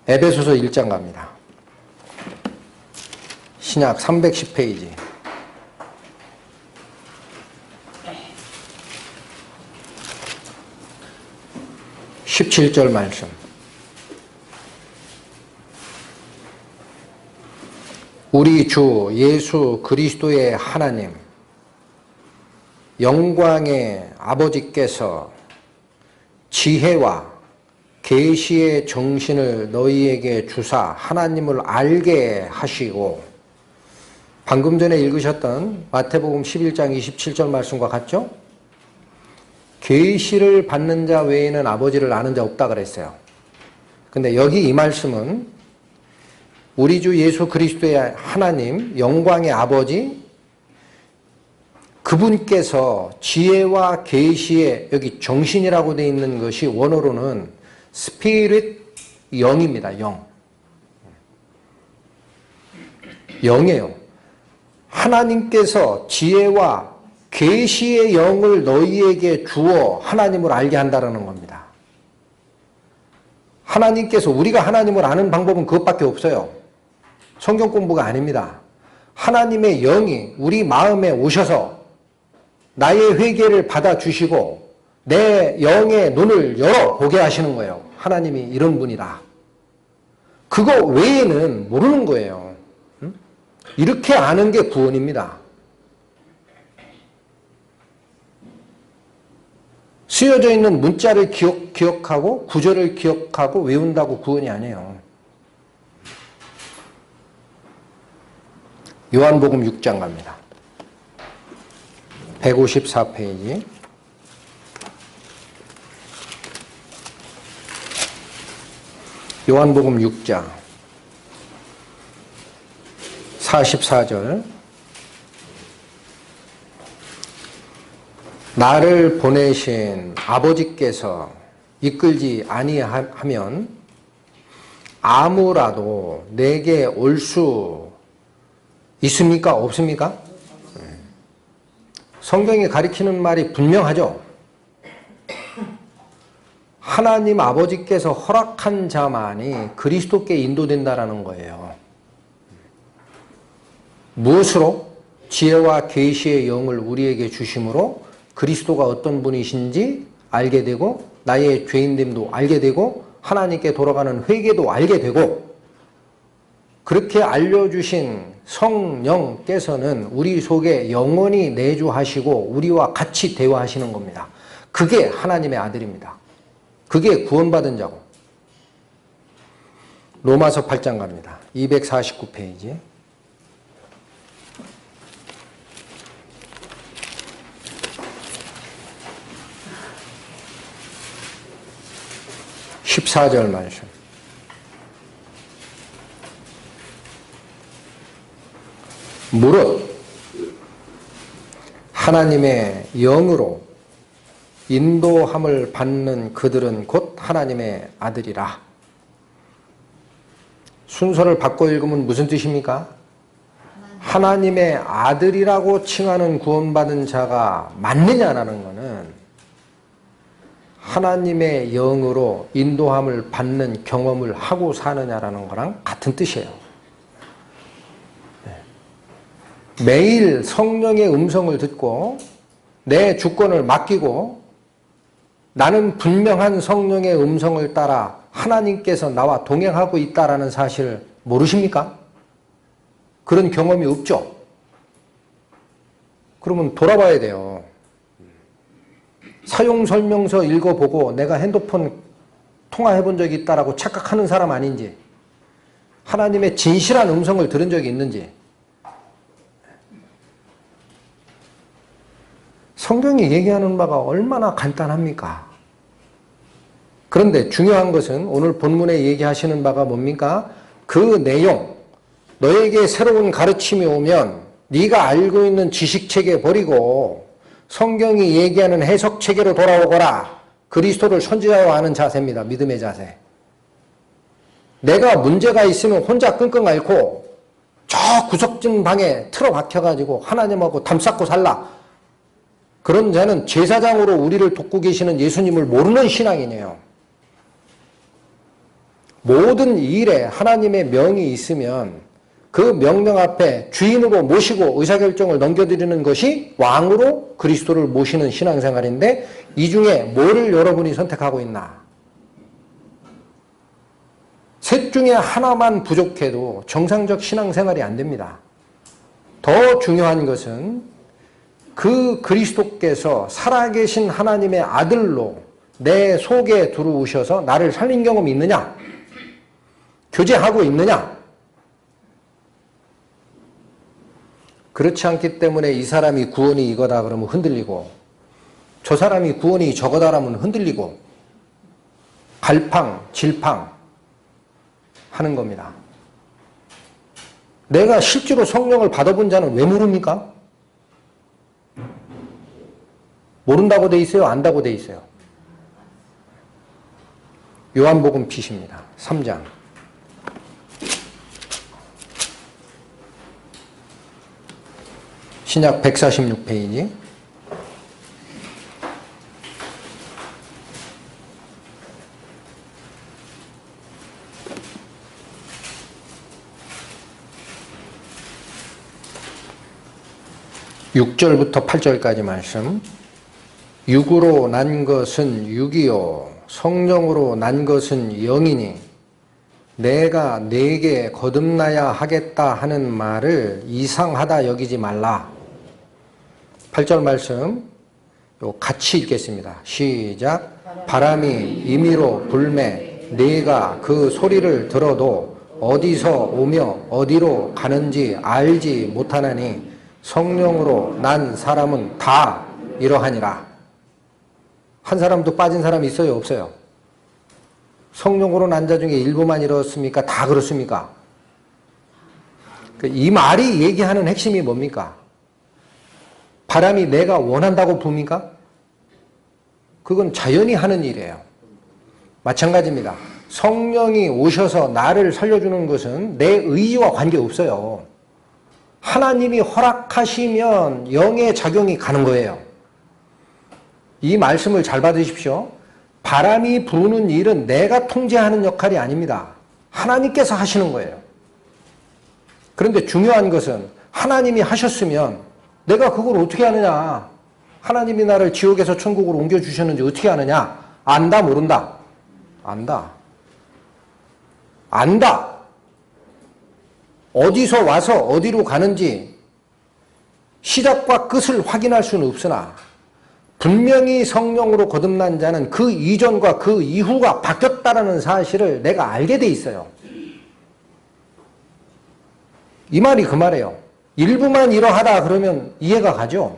에베소서 1장 갑니다. 신약 310페이지. (17절) 말씀. 우리 주 예수 그리스도의 하나님, 영광의 아버지께서 지혜와 계시의 정신을 너희에게 주사 하나님을 알게 하시고, 방금 전에 읽으셨던 마태복음 11장 27절 말씀과 같죠? 계시를 받는 자 외에는 아버지를 아는 자 없다 그랬어요. 근데 여기 이 말씀은 우리 주 예수 그리스도의 하나님, 영광의 아버지, 그분께서 지혜와 계시의, 여기 정신이라고 되어 있는 것이 원어로는 스피릿, 영입니다. 영이에요. 하나님께서 지혜와 계시의 영을 너희에게 주어 하나님을 알게 한다는 겁니다. 하나님께서, 우리가 하나님을 아는 방법은 그것밖에 없어요. 성경 공부가 아닙니다. 하나님의 영이 우리 마음에 오셔서 나의 회개를 받아주시고 내 영의 눈을 열어보게 하시는 거예요. 하나님이 이런 분이다. 그거 외에는 모르는 거예요. 이렇게 아는 게 구원입니다. 쓰여져 있는 문자를 기억하고 구절을 기억하고 외운다고 구원이 아니에요. 요한복음 6장 갑니다. 154페이지. 요한복음 6장 44절. 나를 보내신 아버지께서 이끌지 아니하면 아무라도 내게 올 수 있습니까? 없습니까? 성경이 가리키는 말이 분명하죠. 하나님 아버지께서 허락한 자만이 그리스도께 인도된다라는 거예요. 무엇으로? 지혜와 계시의 영을 우리에게 주심으로 그리스도가 어떤 분이신지 알게 되고 나의 죄인됨도 알게 되고 하나님께 돌아가는 회개도 알게 되고, 그렇게 알려주신 성령께서는 우리 속에 영원히 내주하시고 우리와 같이 대화하시는 겁니다. 그게 하나님의 아들입니다. 그게 구원받은 자고. 로마서 8장 갑니다. 249페이지. (14절) 말씀. 무릇 하나님의 영으로 인도함을 받는 그들은 곧 하나님의 아들이라. 순서를 바꿔 읽으면 무슨 뜻입니까? 하나님의 아들이라고 칭하는 구원받은 자가 맞느냐라는 것은 하나님의 영으로 인도함을 받는 경험을 하고 사느냐라는 거랑 같은 뜻이에요. 매일 성령의 음성을 듣고 내 주권을 맡기고 나는 분명한 성령의 음성을 따라 하나님께서 나와 동행하고 있다라는 사실을 모르십니까? 그런 경험이 없죠? 그러면 돌아봐야 돼요. 사용설명서 읽어보고 내가 핸드폰 통화해본 적이 있다라고 착각하는 사람 아닌지, 하나님의 진실한 음성을 들은 적이 있는지. 성경이 얘기하는 바가 얼마나 간단합니까? 그런데 중요한 것은 오늘 본문에 얘기하시는 바가 뭡니까? 그 내용, 너에게 새로운 가르침이 오면 네가 알고 있는 지식체계 버리고 성경이 얘기하는 해석체계로 돌아오거라. 그리스도를 선지자로 아는 자세입니다. 믿음의 자세. 내가 문제가 있으면 혼자 끙끙 앓고 저 구석진 방에 틀어박혀가지고 하나님하고 담쌓고 살라. 그런 자는 제사장으로 우리를 돕고 계시는 예수님을 모르는 신앙이네요. 모든 일에 하나님의 명이 있으면 그 명령 앞에 주인으로 모시고 의사결정을 넘겨드리는 것이 왕으로 그리스도를 모시는 신앙생활인데, 이 중에 뭐를 여러분이 선택하고 있나? 셋 중에 하나만 부족해도 정상적 신앙생활이 안 됩니다. 더 중요한 것은 그 그리스도께서 살아계신 하나님의 아들로 내 속에 들어오셔서 나를 살린 경험이 있느냐? 교제하고 있느냐? 그렇지 않기 때문에 이 사람이 구원이 이거다 그러면 흔들리고, 저 사람이 구원이 저거다 그러면 흔들리고 갈팡 질팡 하는 겁니다. 내가 실제로 성령을 받아본 자는 왜 모릅니까? 모른다고 돼 있어요? 안다고 돼 있어요? 요한복음 피십니다. 3장. 신약 146페이지. (6절부터) (8절까지) 말씀. 육으로 난 것은 육이요 성령으로 난 것은 영이니 내가 네게 거듭나야 하겠다 하는 말을 이상하다 여기지 말라. 8절 말씀 같이 읽겠습니다. 시작. 바람이 임의로 불매 네가 그 소리를 들어도 어디서 오며 어디로 가는지 알지 못하나니 성령으로 난 사람은 다 이러하니라. 한 사람도 빠진 사람이 있어요? 없어요? 성령으로 난 자 중에 일부만 이렇습니까? 다 그렇습니까? 이 말이 얘기하는 핵심이 뭡니까? 바람이 내가 원한다고 붑니까? 그건 자연히 하는 일이에요. 마찬가지입니다. 성령이 오셔서 나를 살려주는 것은 내 의지와 관계없어요. 하나님이 허락하시면 영의 작용이 가는 거예요. 이 말씀을 잘 받으십시오. 바람이 부는 일은 내가 통제하는 역할이 아닙니다. 하나님께서 하시는 거예요. 그런데 중요한 것은 하나님이 하셨으면 내가 그걸 어떻게 하느냐. 하나님이 나를 지옥에서 천국으로 옮겨주셨는지 어떻게 아느냐. 안다 모른다. 안다. 안다. 어디서 와서 어디로 가는지 시작과 끝을 확인할 수는 없으나 분명히 성령으로 거듭난 자는 그 이전과 그 이후가 바뀌었다는 사실을 내가 알게 돼 있어요. 이 말이 그 말이에요. 일부만 이러하다 그러면 이해가 가죠.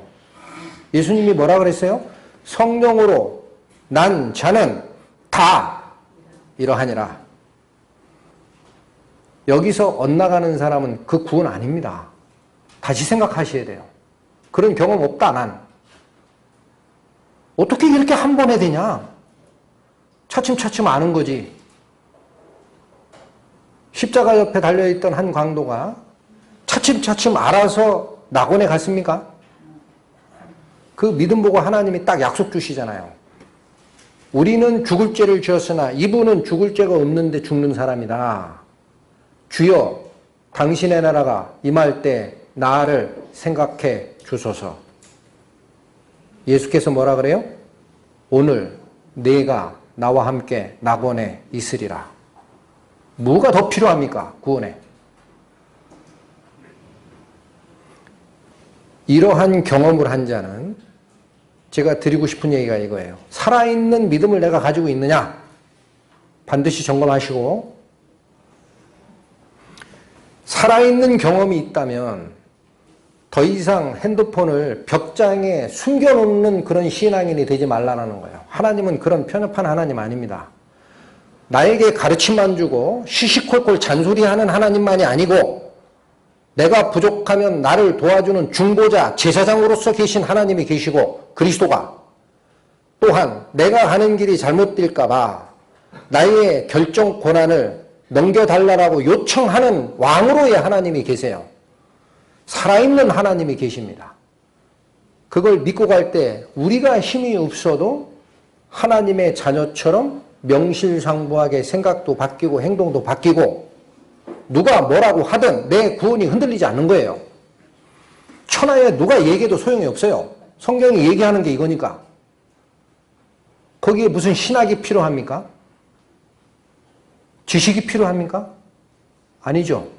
예수님이 뭐라 그랬어요? 성령으로 난 자는 다 이러하니라. 여기서 엇나가는 사람은 그 구원 아닙니다. 다시 생각하셔야 돼요. 그런 경험 없다 난. 어떻게 이렇게 한 번에 되냐? 차츰차츰 아는 거지. 십자가 옆에 달려있던 한 광도가 차츰차츰 알아서 낙원에 갔습니까? 그 믿음 보고 하나님이 딱 약속 주시잖아요. 우리는 죽을 죄를 지었으나 이분은 죽을 죄가 없는데 죽는 사람이다. 주여 당신의 나라가 임할 때 나를 생각해 주소서. 예수께서 뭐라 그래요? 오늘 네가 나와 함께 낙원에 있으리라. 뭐가 더 필요합니까? 구원에. 이러한 경험을 한 자는 제가 드리고 싶은 얘기가 이거예요. 살아있는 믿음을 내가 가지고 있느냐? 반드시 점검하시고 살아있는 경험이 있다면 더 이상 핸드폰을 벽장에 숨겨놓는 그런 신앙인이 되지 말라는 거예요. 하나님은 그런 편협한 하나님 아닙니다. 나에게 가르침만 주고 시시콜콜 잔소리하는 하나님만이 아니고 내가 부족하면 나를 도와주는 중보자, 제사장으로서 계신 하나님이 계시고 그리스도가 또한 내가 가는 길이 잘못될까 봐 나의 결정 권한을 넘겨달라고 요청하는 왕으로의 하나님이 계세요. 살아있는 하나님이 계십니다. 그걸 믿고 갈 때 우리가 힘이 없어도 하나님의 자녀처럼 명실상부하게 생각도 바뀌고 행동도 바뀌고 누가 뭐라고 하든 내 구원이 흔들리지 않는 거예요. 천하에 누가 얘기해도 소용이 없어요. 성경이 얘기하는 게 이거니까. 거기에 무슨 신학이 필요합니까? 지식이 필요합니까? 아니죠.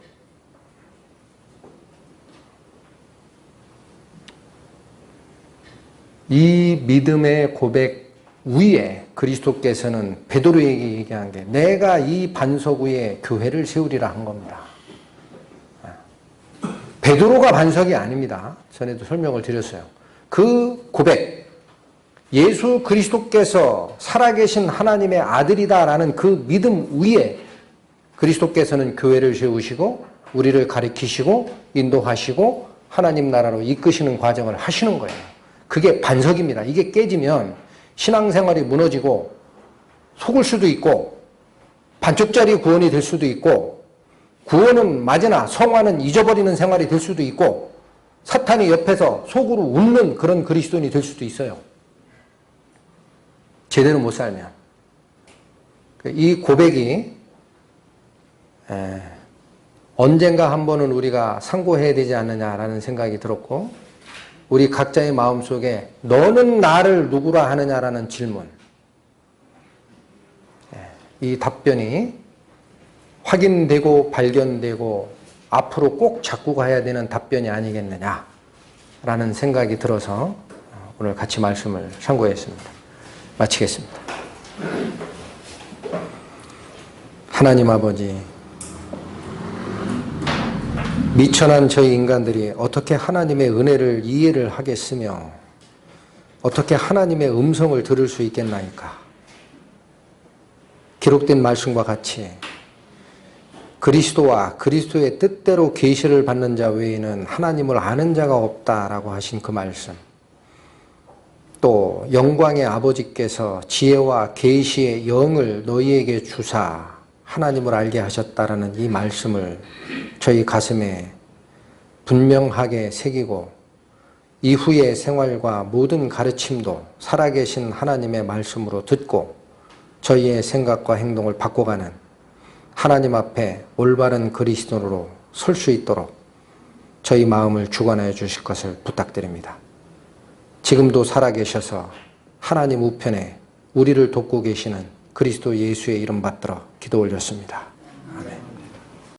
이 믿음의 고백 위에 그리스도께서는 베드로에게 얘기한 게 내가 이 반석 위에 교회를 세우리라 한 겁니다. 베드로가 반석이 아닙니다. 전에도 설명을 드렸어요. 그 고백, 예수 그리스도께서 살아계신 하나님의 아들이다라는 그 믿음 위에 그리스도께서는 교회를 세우시고 우리를 가리키시고 인도하시고 하나님 나라로 이끄시는 과정을 하시는 거예요. 그게 반석입니다. 이게 깨지면 신앙생활이 무너지고 속을 수도 있고 반쪽짜리 구원이 될 수도 있고 구원은 맞으나 성화는 잊어버리는 생활이 될 수도 있고 사탄이 옆에서 속으로 웃는 그런 그리스도인이 될 수도 있어요. 제대로 못 살면. 이 고백이 언젠가 한 번은 우리가 상고해야 되지 않느냐라는 생각이 들었고 우리 각자의 마음속에 너는 나를 누구라 하느냐라는 질문, 이 답변이 확인되고 발견되고 앞으로 꼭 잡고 가야 되는 답변이 아니겠느냐라는 생각이 들어서 오늘 같이 말씀을 상고했습니다. 마치겠습니다. 하나님 아버지, 미천한 저희 인간들이 어떻게 하나님의 은혜를 이해를 하겠으며 어떻게 하나님의 음성을 들을 수 있겠나이까. 기록된 말씀과 같이 그리스도와 그리스도의 뜻대로 계시를 받는 자 외에는 하나님을 아는 자가 없다라고 하신 그 말씀, 또 영광의 아버지께서 지혜와 계시의 영을 너희에게 주사 하나님을 알게 하셨다라는 이 말씀을 저희 가슴에 분명하게 새기고 이후의 생활과 모든 가르침도 살아계신 하나님의 말씀으로 듣고 저희의 생각과 행동을 바꿔가는 하나님 앞에 올바른 그리스도인으로 설 수 있도록 저희 마음을 주관하여 주실 것을 부탁드립니다. 지금도 살아계셔서 하나님 우편에 우리를 돕고 계시는 그리스도 예수의 이름 받들어 기도 올렸습니다.